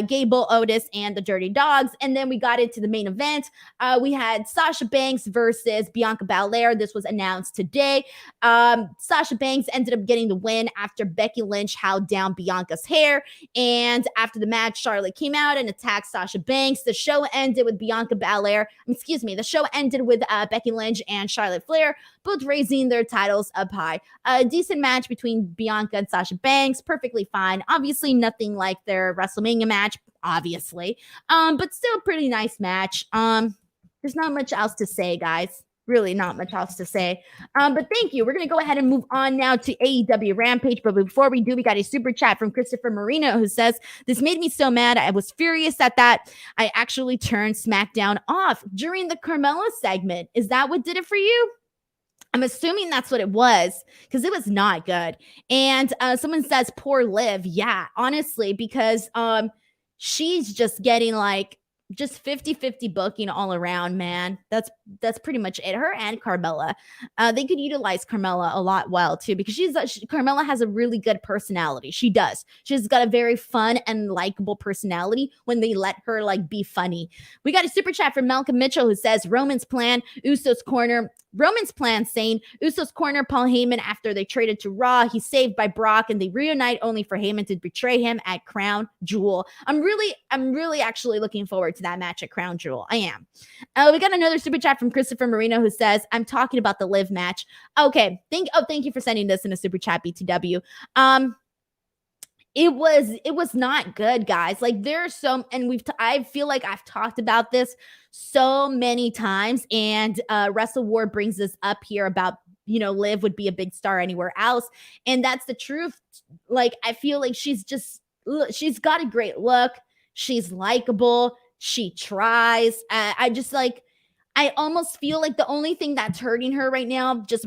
Speaker 1: Gable, Otis, and the Dirty Dogs. And then we got into the main event. We had Sasha Banks versus Bianca Belair. This was announced today. Sasha Banks ended up getting the win after Becky Lynch held down Bianca's hair. And after the match, Charlotte came out and attacked Sasha Banks. The show ended with Bianca Belair. The show ended with Becky Lynch and Charlotte Flair both raising their titles up high. A decent match between Bianca and Sasha Banks, perfectly fine. Obviously, nothing like their WrestleMania match, obviously. But still pretty nice match. There's not much else to say, guys. Really not much else to say. But thank you. We're going to go ahead and move on now to AEW Rampage. But before we do, we got a super chat from Christopher Marino who says, this made me so mad. I was furious at that. I actually turned SmackDown off during the Carmella segment. Is that what did it for you? I'm assuming that's what it was because it was not good. And someone says, poor Liv. Yeah, honestly, because she's just getting like just 50-50 booking all around, man. That's pretty much it. Her and Carmella. They could utilize Carmella a lot well too because Carmella has a really good personality. She does. She's got a very fun and likable personality when they let her like be funny. We got a super chat from Malcolm Mitchell who says Roman's plan, Usos corner. Roman's plan saying Usos corner Paul Heyman after they traded to Raw. He's saved by Brock and they reunite only for Heyman to betray him at Crown Jewel. I'm really actually looking forward to that match at Crown Jewel. I am. We got another super chat from Christopher Marino who says, I'm talking about the Liv match. Okay. Thank you for sending this in a super chat, BTW. It was not good, guys. Like there's some, and I feel like I've talked about this so many times, and Wrestle War brings this up here about, Liv would be a big star anywhere else. And that's the truth. Like, I feel like she's got a great look. She's likable. She tries. I almost feel like the only thing that's hurting her right now, just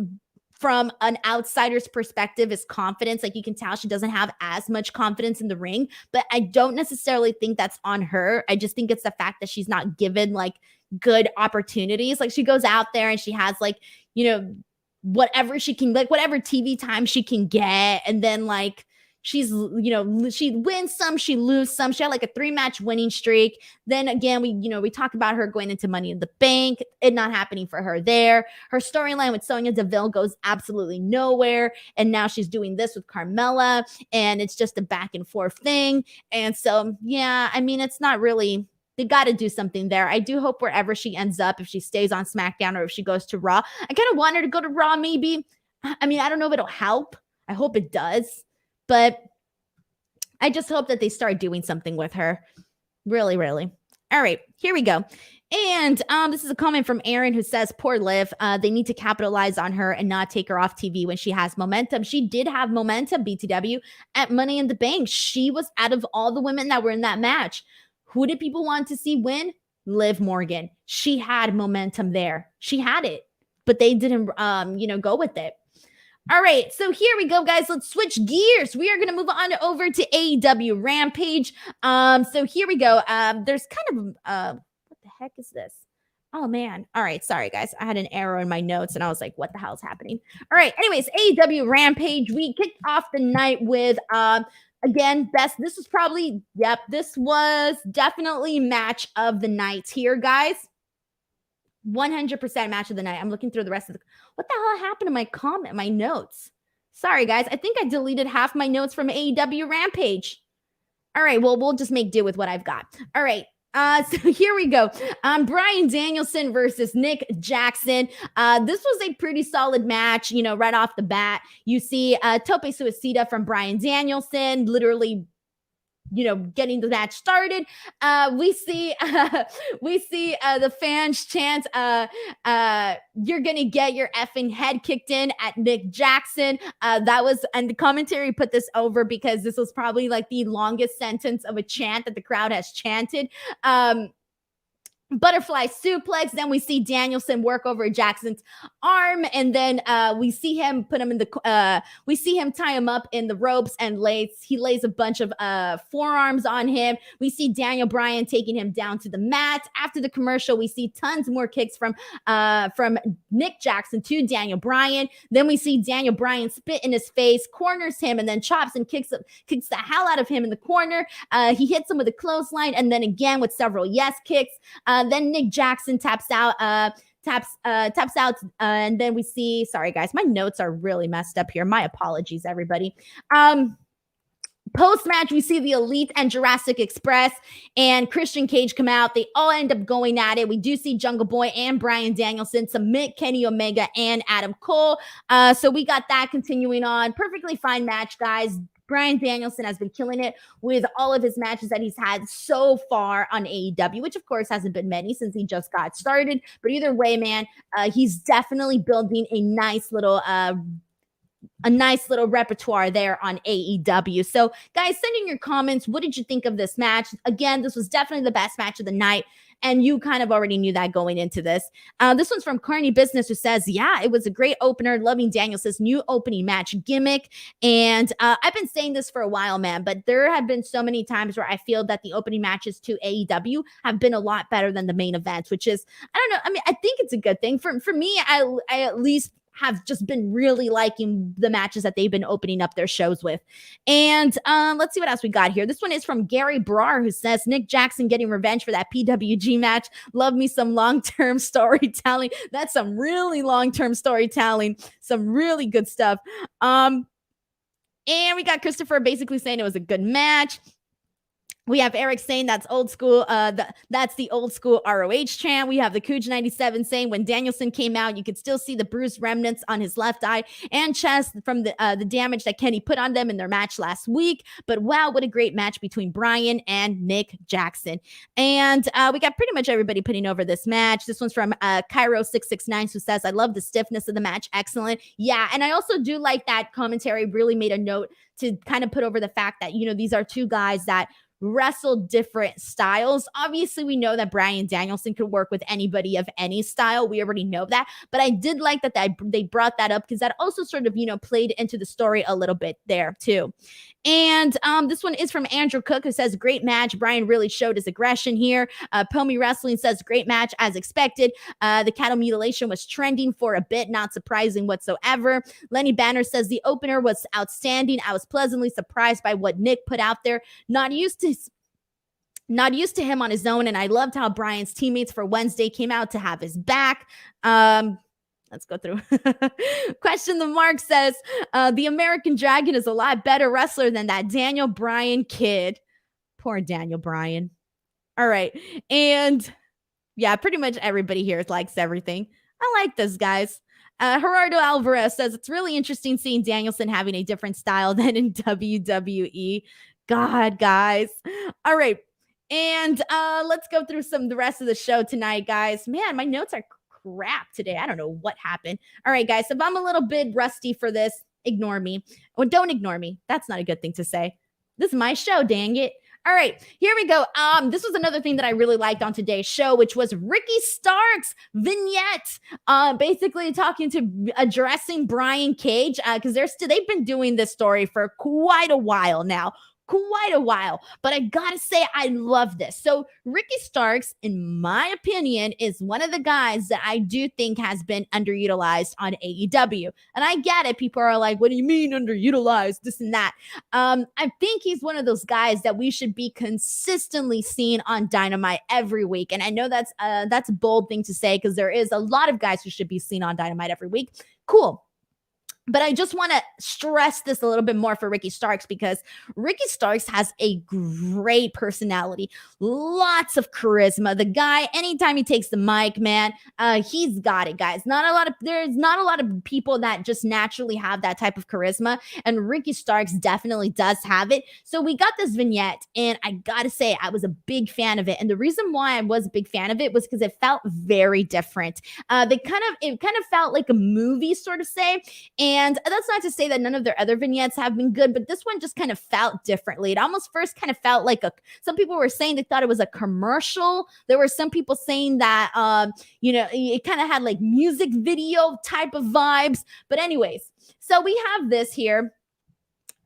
Speaker 1: from an outsider's perspective, is confidence. Like you can tell she doesn't have as much confidence in the ring, but I don't necessarily think that's on her. I just think it's the fact that she's not given like good opportunities. Like she goes out there and she has like, whatever she can, like whatever TV time she can get. And then like, she wins some, she loses some. She had like a 3-match winning streak. Then again, we talk about her going into Money in the Bank, it not happening for her there. Her storyline with Sonya Deville goes absolutely nowhere. And now she's doing this with Carmella and it's just a back and forth thing. And so, yeah, I mean, it's not really, they got to do something there. I do hope wherever she ends up, if she stays on SmackDown or if she goes to Raw, I kind of want her to go to Raw maybe. I mean, I don't know if it'll help. I hope it does. But I just hope that they start doing something with her. Really, really. All right, here we go. And this is a comment from Aaron who says, poor Liv, they need to capitalize on her and not take her off TV when she has momentum. She did have momentum, BTW, at Money in the Bank. She was out of all the women that were in that match. Who did people want to see win? Liv Morgan. She had momentum there. She had it, but they didn't, go with it. All right, so here we go, guys. Let's switch gears. We are going to move on over to AEW Rampage. So here we go. There's kind of what the heck is this? Oh, man. All right, sorry, guys. I had an error in my notes, and I was like, what the hell is happening? All right, anyways, AEW Rampage. We kicked off the night with, again, this was definitely match of the night here, guys. 100% match of the night. I'm looking through the rest of what the hell happened to my notes? Sorry, guys. I think I deleted half my notes from AEW Rampage. All right. Well, we'll just make do with what I've got. All right. So here we go. Bryan Danielson versus Nick Jackson. This was a pretty solid match, right off the bat. You see Tope Suicida from Bryan Danielson literally getting the match started. We see the fans chant, you're gonna get your effing head kicked in at Nick Jackson. And the commentary put this over because this was probably like the longest sentence of a chant that the crowd has chanted. butterfly suplex. Then we see Danielson work over Jackson's arm, and then we see him we see him tie him up in the ropes and he lays a bunch of forearms on him. We see Daniel Bryan taking him down to the mat. After the commercial, we see tons more kicks from Nick Jackson to Daniel Bryan. Then we see Daniel Bryan spit in his face, corners him, and then chops and kicks the hell out of him in the corner. He hits him with a clothesline, and then again with several yes kicks. Then Nick Jackson taps out, and then we see, sorry guys, my notes are really messed up here. My apologies, everybody. Post-match, we see the Elite and Jurassic Express and Christian Cage come out. They all end up going at it. We do see Jungle Boy and Bryan Danielson submit Kenny Omega and Adam Cole. So we got that continuing on. Perfectly fine match, guys. Bryan Danielson has been killing it with all of his matches that he's had so far on AEW, which of course hasn't been many since he just got started. But either way, man, he's definitely building a nice little repertoire there on AEW. So guys, send in your comments. What did you think of this match? Again, this was definitely the best match of the night. And you kind of already knew that going into this. This one's from Carney Business, who says, yeah, it was a great opener. Loving Danielson's new opening match gimmick. And I've been saying this for a while, man, but there have been so many times where I feel that the opening matches to AEW have been a lot better than the main events, which is, I don't know. I mean, I think it's a good thing. For me, I at least have just been really liking the matches that they've been opening up their shows with. And let's see what else we got here. This one is from Gary Brar, who says, Nick Jackson getting revenge for that PWG match. Love me some long-term storytelling. That's some really long-term storytelling. Some really good stuff. And we got Christopher basically saying it was a good match. We have Eric saying that's old school. That's the old school ROH chant. We have the Cooge 97 saying when Danielson came out, you could still see the bruised remnants on his left eye and chest from the damage that Kenny put on them in their match last week. But wow, what a great match between Bryan and Nick Jackson. And we got pretty much everybody putting over this match. This one's from Cairo669, who says, I love the stiffness of the match. Excellent. Yeah, and I also do like that commentary really made a note to kind of put over the fact that, you know, these are two guys that wrestle different styles. Obviously, we know that Bryan Danielson could work with anybody of any style. We already know that. But I did like that they brought that up because that also sort of, you know, played into the story a little bit there too. And this one is from Andrew Cook, who says, great match. Bryan really showed his aggression here. Pomi Wrestling says, great match as expected. The cattle mutilation was trending for a bit, not surprising whatsoever. Lenny Banner says, the opener was outstanding. I was pleasantly surprised by what Nick put out there. Not used to him on his own, and I loved how Bryan's teammates for Wednesday came out to have his back. Let's go through. Question the Mark says, the American Dragon is a lot better wrestler than that Daniel Bryan kid. Poor Daniel Bryan. All right. And yeah, pretty much everybody here likes everything. I like this, guys. Gerardo Alvarez says, it's really interesting seeing Danielson having a different style than in WWE. God, guys. All right. And let's go through the rest of the show tonight, guys. Man, my notes are crap today. I don't know what happened. All right, guys. If I'm a little bit rusty for this, ignore me. Or don't ignore me. That's not a good thing to say. This is my show, dang it. All right, here we go. This was another thing that I really liked on today's show, which was Ricky Stark's vignette, basically addressing Brian Cage, because they've been doing this story for quite a while now. But I gotta say, I love this. So Ricky Starks, in my opinion, is one of the guys that I do think has been underutilized on AEW. And I get it. People are like, what do you mean underutilized? This and that. I think he's one of those guys that we should be consistently seeing on Dynamite every week. And I know that's a bold thing to say because there is a lot of guys who should be seen on Dynamite every week. Cool. But I just want to stress this a little bit more for Ricky Starks because Ricky Starks has a great personality, lots of charisma. The guy, anytime he takes the mic, man, he's got it, guys. There's not a lot of people that just naturally have that type of charisma, and Ricky Starks definitely does have it. So we got this vignette, and I gotta say, I was a big fan of it. And the reason why I was a big fan of it was because it felt very different. It kind of felt like a movie, sort of say. And And that's not to say that none of their other vignettes have been good, but this one just kind of felt differently. It almost first kind of felt like some people were saying they thought it was a commercial. There were some people saying that, it kind of had like music video type of vibes. But anyways, so we have this here.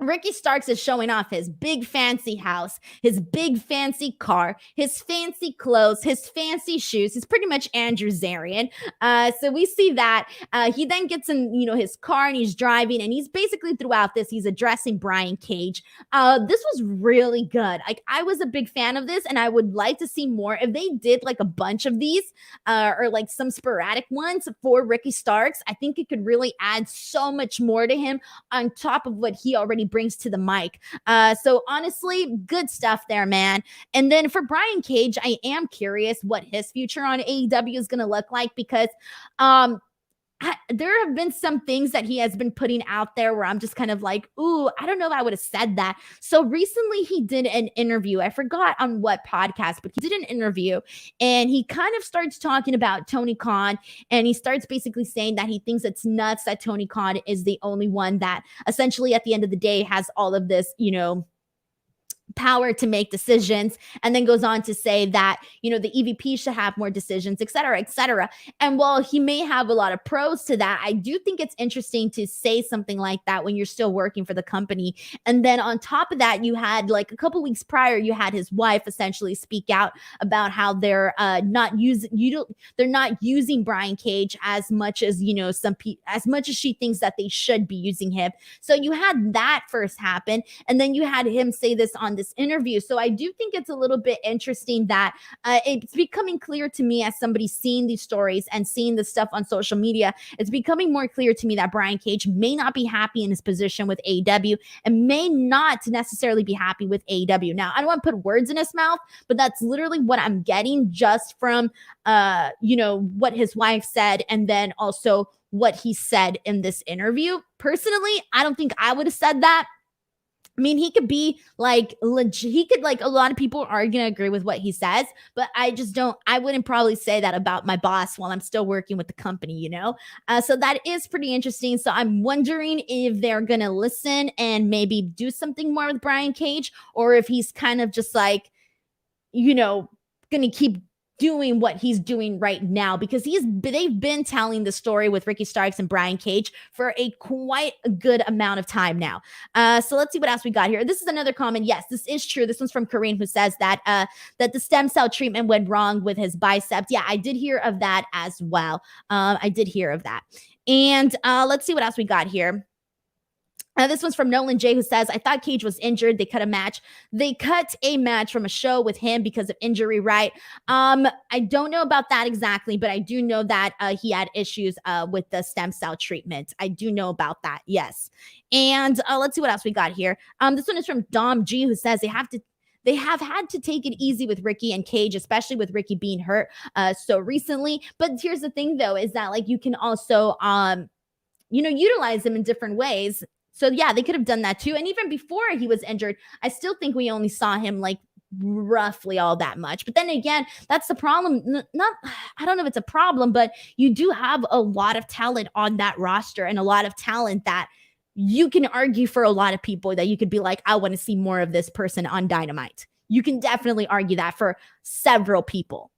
Speaker 1: Ricky Starks is showing off his big fancy house, his big fancy car, his fancy clothes, his fancy shoes. He's pretty much Andrew Zarian. So we see that. He then gets in, his car and he's driving, and he's basically throughout this, he's addressing Brian Cage. This was really good. Like, I was a big fan of this, and I would like to see more. If they did like a bunch of these, or like some sporadic ones for Ricky Starks, I think it could really add so much more to him on top of what he already brings to the mic. So honestly, good stuff there, man. And then for Brian Cage, I am curious what his future on AEW is going to look like, because there have been some things that he has been putting out there where I'm just kind of like, ooh, I don't know if I would have said that. So recently he did an interview. I forgot on what podcast, but he did an interview, and he kind of starts talking about Tony Khan, and he starts basically saying that he thinks it's nuts that Tony Khan is the only one that essentially at the end of the day has all of this, power to make decisions, and then goes on to say that, the EVP should have more decisions, et cetera, et cetera. And while he may have a lot of pros to that, I do think it's interesting to say something like that when you're still working for the company. And then on top of that, you had like a couple weeks prior, you had his wife essentially speak out about how they're not using Brian Cage as much as, as much as she thinks that they should be using him. So you had that first happen, and then you had him say this on this interview. So I do think it's a little bit interesting that it's becoming clear to me, as somebody seeing these stories and seeing this stuff on social media, it's becoming more clear to me that Brian Cage may not be happy in his position with AEW, and may not necessarily be happy with AEW. Now, I don't want to put words in his mouth, but that's literally what I'm getting just from, what his wife said, and then also what he said in this interview. Personally, I don't think I would have said that. I mean, he could be like legit. He could, like, a lot of people are going to agree with what he says, but I wouldn't probably say that about my boss while I'm still working with the company, So that is pretty interesting. So I'm wondering if they're going to listen and maybe do something more with Brian Cage, or if he's kind of just like, going to keep doing what he's doing right now, because they've been telling the story with Ricky Starks and Brian Cage for quite a good amount of time now. So let's see what else we got here. This is another comment. Yes, this is true. This one's from Kareem, who says that that the stem cell treatment went wrong with his biceps. Yeah, I did hear of that as well. I did hear of that. And let's see what else we got here. This one's from Nolan J, who says, I thought Cage was injured. They cut a match. They cut a match from a show with him because of injury, right? I don't know about that exactly, but I do know that he had issues with the stem cell treatment. I do know about that, yes. And let's see what else we got here. This one is from Dom G, who says they have had to take it easy with Ricky and Cage, especially with Ricky being hurt so recently. But here's the thing, though, is that, like, you can also, utilize them in different ways. So yeah, they could have done that too. And even before he was injured, I still think we only saw him like roughly all that much. But then again, that's the problem. I don't know if it's a problem, but you do have a lot of talent on that roster, and a lot of talent that you can argue for a lot of people that you could be like, I want to see more of this person on Dynamite. You can definitely argue that for several people.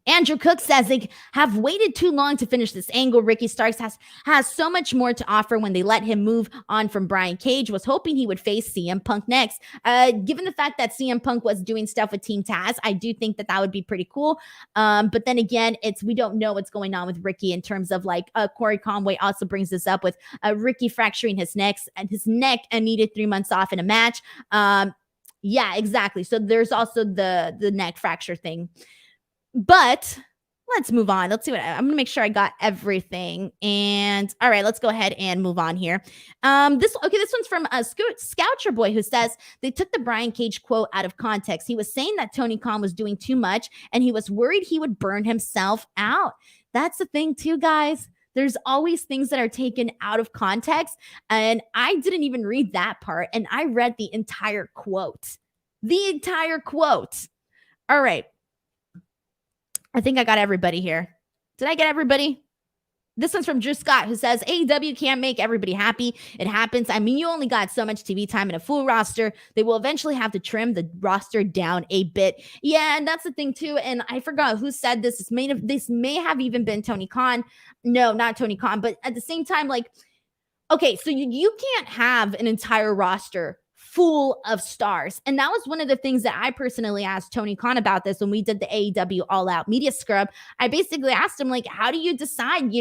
Speaker 1: Andrew Cook says they have waited too long to finish this angle. Ricky Starks has so much more to offer when they let him move on from Brian Cage. Was hoping he would face CM Punk next. Given the fact that CM Punk was doing stuff with Team Taz, I do think that would be pretty cool. But then again, we don't know what's going on with Ricky in terms of, like, Corey Conway also brings this up with Ricky fracturing his neck and needed 3 months off in a match. Yeah, exactly. So there's also the neck fracture thing. But let's move on. Let's see I'm going to make sure I got everything. And all right, let's go ahead and move on here. This one's from Scoucher Boy, who says they took the Brian Cage quote out of context. He was saying that Tony Khan was doing too much, and he was worried he would burn himself out. That's the thing too, guys. There's always things that are taken out of context. And I didn't even read that part. And I read the entire quote. All right. I think I got everybody here. Did I get everybody? This one's from Drew Scott, who says, AEW can't make everybody happy. It happens. I mean, you only got so much TV time in a full roster. They will eventually have to trim the roster down a bit. Yeah, and that's the thing, too. And I forgot who said this. This may have even been Tony Khan. No, not Tony Khan. But at the same time, like, okay, so you can't have an entire roster full of stars. And that was one of the things that I personally asked Tony Khan about this when we did the AEW All Out Media Scrub. I basically asked him, like, how do you decide,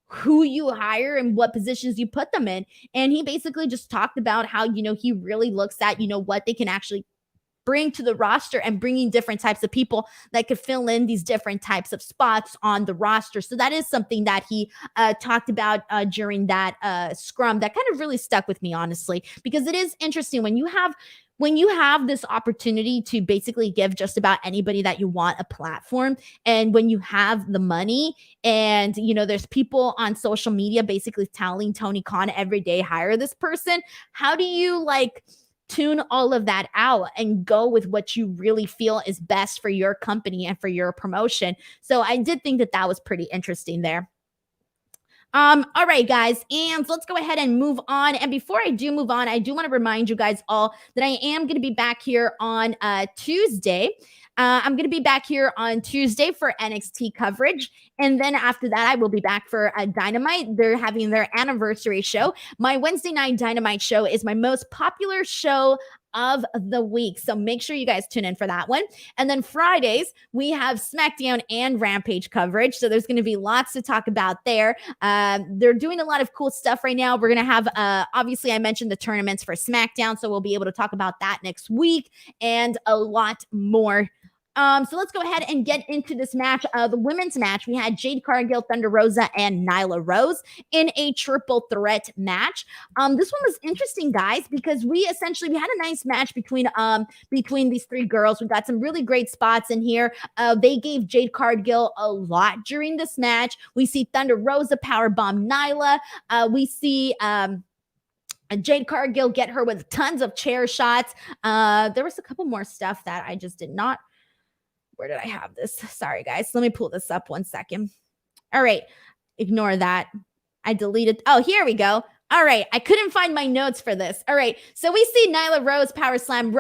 Speaker 1: who you hire and what positions you put them in? And he basically just talked about how, he really looks at, what they can actually bring to the roster and bringing different types of people that could fill in these different types of spots on the roster. So that is something that he talked about during that scrum that kind of really stuck with me, honestly, because it is interesting when you have this opportunity to basically give just about anybody that you want a platform, and when you have the money and, there's people on social media basically telling Tony Khan every day, hire this person. How do you tune all of that out and go with what you really feel is best for your company and for your promotion? So I did think that was pretty interesting there. All right, guys, and let's go ahead and move on. And before I do move on, I do want to remind you guys all that I am going to be back here on Tuesday. I'm going to be back here on Tuesday for NXT coverage. And then after that, I will be back for Dynamite. They're having their anniversary show. My Wednesday night Dynamite show is my most popular show of the week. So make sure you guys tune in for that one. And then Fridays, we have SmackDown and Rampage coverage. So there's going to be lots to talk about there. They're doing a lot of cool stuff right now. We're going to have, obviously, I mentioned the tournaments for SmackDown. So we'll be able to talk about that next week and a lot more. So let's go ahead and get into this match. The women's match, we had Jade Cargill, Thunder Rosa, and Nyla Rose in a triple threat match. This one was interesting, guys, because we had a nice match between these three girls. We got some really great spots in here. They gave Jade Cargill a lot during this match. We see Thunder Rosa powerbomb Nyla. We see Jade Cargill get her with tons of chair shots. There was a couple more stuff that I just did not. Where did I have this? Sorry, guys. Let me pull this up 1 second. All right. Ignore that. I deleted. Oh, here we go. All right. I couldn't find my notes for this. All right. So we see Nyla Rose power slam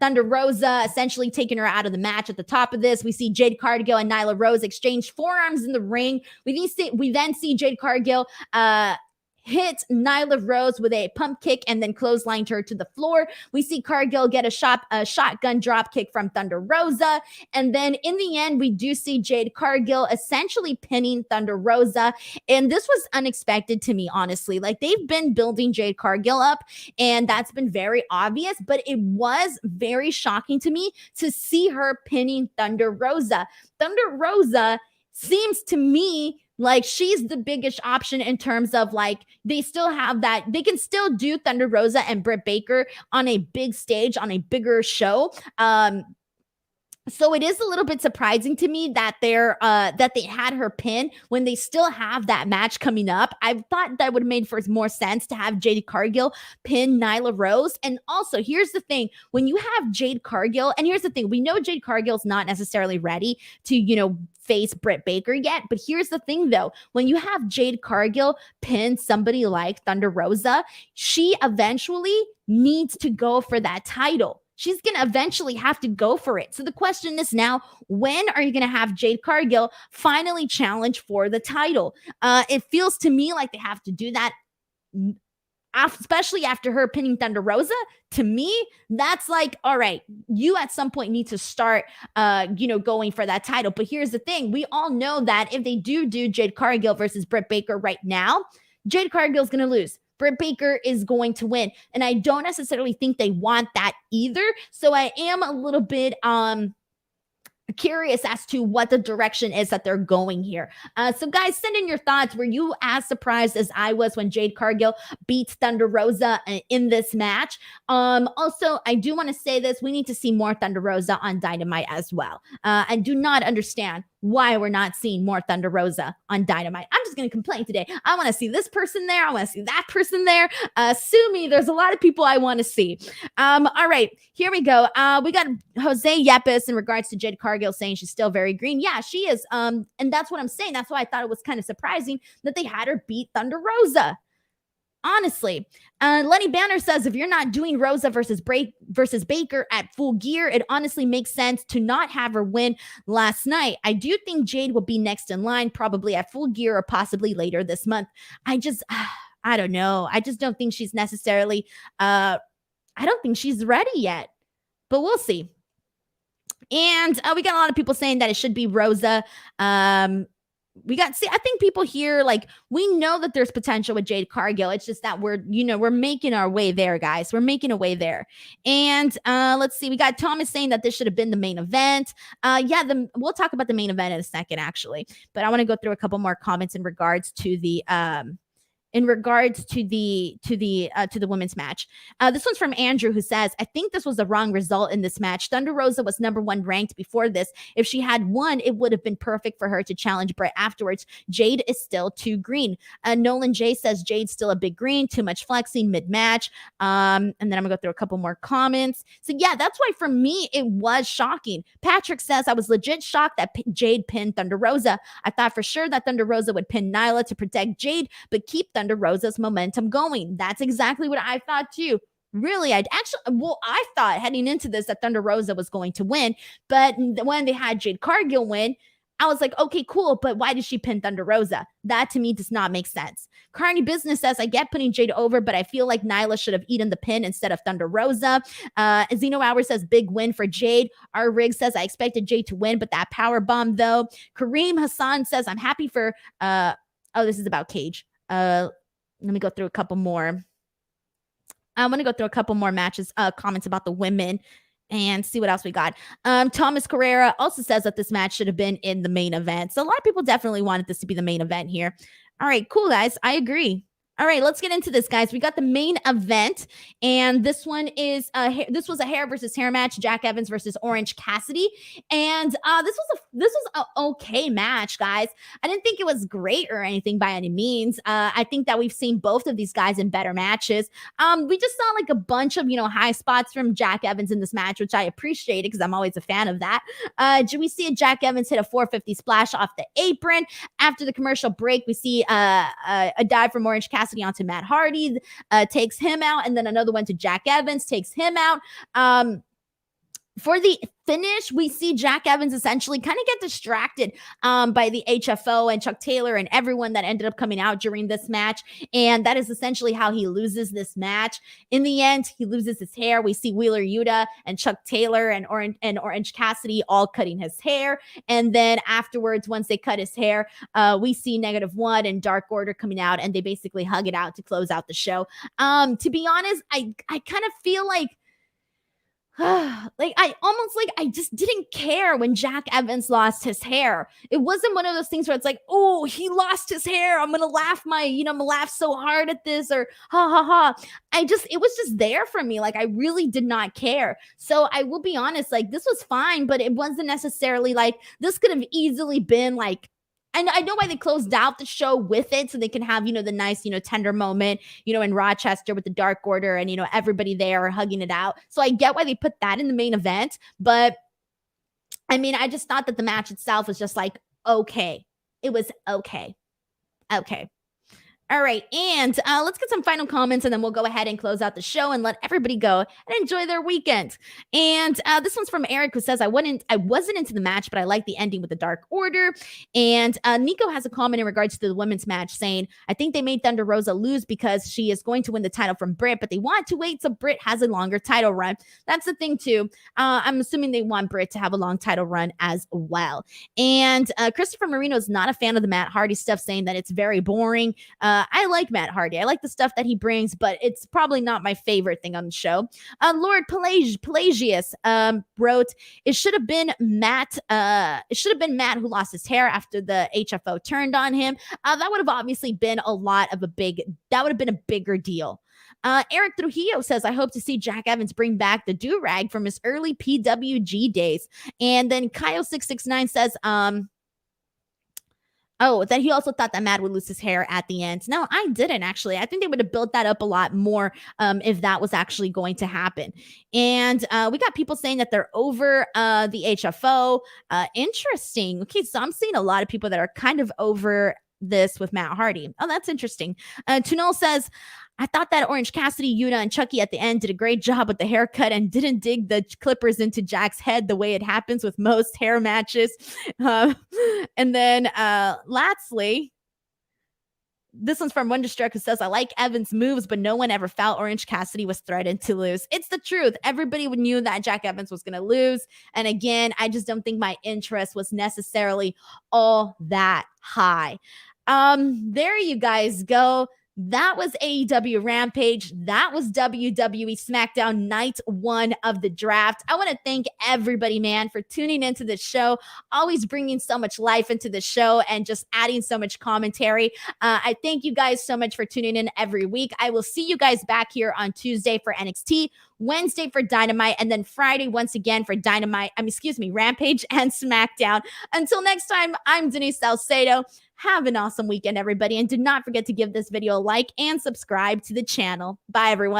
Speaker 1: Thunder Rosa, essentially taking her out of the match at the top of this. We see Jade Cargill and Nyla Rose exchange forearms in the ring. We then see Jade Cargill hit Nyla Rose with a pump kick and then clotheslined her to the floor. We see Cargill get a shotgun drop kick from Thunder Rosa. And then in the end, we do see Jade Cargill essentially pinning Thunder Rosa. And this was unexpected to me, honestly. They've been building Jade Cargill up, and that's been very obvious, but it was very shocking to me to see her pinning Thunder Rosa. Thunder Rosa seems to me like she's the biggest option in terms of they still have that. They can still do Thunder Rosa and Britt Baker on a big stage, on a bigger show. So it is a little bit surprising to me that they had her pin when they still have that match coming up. I thought that would have made for more sense to have Jade Cargill pin Nyla Rose. And also, here's the thing: when you have Jade Cargill, and here's the thing, we know Jade Cargill's not necessarily ready to, face Britt Baker yet. But here's the thing, though: when you have Jade Cargill pin somebody like Thunder Rosa, she eventually needs to go for that title. She's going to eventually have to go for it. So the question is now, when are you going to have Jade Cargill finally challenge for the title? It feels to me like they have to do that, especially after her pinning Thunder Rosa. To me, that's all right, you at some point need to start, going for that title. But here's the thing. We all know that if they do Jade Cargill versus Britt Baker right now, Jade Cargill's going to lose. Britt Baker is going to win. And I don't necessarily think they want that either. So I am a little bit curious as to what the direction is that they're going here. So guys, send in your thoughts. Were you as surprised as I was when Jade Cargill beats Thunder Rosa in this match? Also, I do want to say this. We need to see more Thunder Rosa on Dynamite as well. I do not understand why we're not seeing more Thunder Rosa on Dynamite. I'm just going to complain today. I want to see this person there. I want to see that person there. Sue me. There's a lot of people I want to see. All right, here we go. We got Jose Yepes in regards to Jade Cargill saying she's still very green. Yeah, she is. And that's what I'm saying. That's why I thought it was kind of surprising that they had her beat Thunder Rosa. Honestly, Lenny Banner says if you're not doing Rosa versus Baker at Full Gear, it honestly makes sense to not have her win last night. I do think Jade will be next in line, probably at Full Gear or possibly later this month. I don't know. I just don't think she's necessarily, I don't think she's ready yet, but we'll see. And we got a lot of people saying that it should be Rosa. I think people here, like, we know that there's potential with Jade Cargill. It's just that we're making our way there, guys. We're making a way there. And let's see. We got Thomas saying that this should have been the main event. We'll talk about the main event in a second, actually. But I want to go through a couple more comments in regards to the women's match. This one's from Andrew, who says, I think this was the wrong result in this match. Thunder Rosa was number 1 ranked before this. If she had won, it would have been perfect for her to challenge Britt afterwards. Jade is still too green. Nolan J says Jade's still a big green, too much flexing mid-match. And then I'm gonna go through a couple more comments. So yeah, that's why for me, it was shocking. Patrick says, I was legit shocked that Jade pinned Thunder Rosa. I thought for sure that Thunder Rosa would pin Nyla to protect Jade, but keep Thunder Rosa's momentum going. That's exactly what I thought too. Really, I thought heading into this that Thunder Rosa was going to win, but when they had Jade Cargill win, I was like, okay, cool, but why did she pin Thunder Rosa? That to me does not make sense. Carney Business says, I get putting Jade over, but I feel like Nyla should have eaten the pin instead of Thunder Rosa. Zeno Hour says, big win for Jade. R. Riggs says, I expected Jade to win, but that power bomb though. Kareem Hassan says, I'm happy for, this is about Cage. Let me go through a couple more. I want to go through a couple more comments about the women and see what else we got. Thomas Carrera also says that this match should have been in the main event. So a lot of people definitely wanted this to be the main event here. All right, cool, guys. I agree. All right, let's get into this, guys. We got the main event, and this one is this was a hair versus hair match, Jack Evans versus Orange Cassidy, and this was an okay match, guys. I didn't think it was great or anything by any means. I think that we've seen both of these guys in better matches. We just saw like a bunch of high spots from Jack Evans in this match, which I appreciated because I'm always a fan of that. We see a Jack Evans hit a 450 splash off the apron. After the commercial break, we see a dive from Orange Cassidy onto Matt Hardy, takes him out, and then another one to Jack Evans, takes him out. For the finish, we see Jack Evans essentially kind of get distracted by the HFO and Chuck Taylor and everyone that ended up coming out during this match. And that is essentially how he loses this match. In the end, he loses his hair. We see Wheeler Yuta and Chuck Taylor and Orange Cassidy all cutting his hair. And then afterwards, once they cut his hair, we see -1 and Dark Order coming out, and they basically hug it out to close out the show. To be honest, I kind of feel like I just didn't care when Jack Evans lost his hair. It wasn't one of those things where it's like, oh, he lost his hair, I'm gonna laugh I'm gonna laugh so hard at this, or ha ha ha. It was just there for me. Like, I really did not care. So I will be honest, like, this was fine, but it wasn't necessarily like, this could have easily been like, and I know why they closed out the show with it, so they can have, the nice, tender moment, in Rochester with the Dark Order and, everybody there hugging it out. So I get why they put that in the main event. But I mean, I just thought that the match itself was just like, okay. It was okay. Okay. All right, and let's get some final comments, and then we'll go ahead and close out the show and let everybody go and enjoy their weekend. And this one's from Eric, who says, I wasn't into the match, but I like the ending with the Dark Order. And Nico has a comment in regards to the women's match saying, I think they made Thunder Rosa lose because she is going to win the title from Britt, but they want to wait so Britt has a longer title run. That's the thing, too. I'm assuming they want Britt to have a long title run as well. And Christopher Marino is not a fan of the Matt Hardy stuff, saying that it's very boring. I like Matt Hardy. I like the stuff that he brings, but it's probably not my favorite thing on the show. Lord Pelagius wrote, it should have been Matt. It should have been Matt who lost his hair after the HFO turned on him. That would have obviously been that would have been a bigger deal. Eric Trujillo says, I hope to see Jack Evans bring back the do-rag from his early PWG days. And then Kyle669 says, Oh, that he also thought that Matt would lose his hair at the end. No, I didn't actually. I think they would have built that up a lot more if that was actually going to happen. And we got people saying that they're over the HFO. Interesting. Okay, so I'm seeing a lot of people that are kind of over this with Matt Hardy. Oh, that's interesting. Tunel says, I thought that Orange Cassidy, Yuna, and Chucky at the end did a great job with the haircut and didn't dig the clippers into Jack's head the way it happens with most hair matches. And then lastly, this one's from Wonderstruck, who says, I like Evans' moves, but no one ever felt Orange Cassidy was threatened to lose. It's the truth. Everybody knew that Jack Evans was going to lose. And again, I just don't think my interest was necessarily all that high. There you guys go. That was AEW Rampage. That was WWE SmackDown Night 1 of the draft. I want to thank everybody, man, for tuning into the show, always bringing so much life into the show and just adding so much commentary. I thank you guys so much for tuning in every week. I will see you guys back here on Tuesday for NXT, Wednesday for Dynamite, and then Friday once again for Rampage and SmackDown. Until next time, I'm Denise Salcedo. Have an awesome weekend, everybody. And do not forget to give this video a like and subscribe to the channel. Bye, everyone.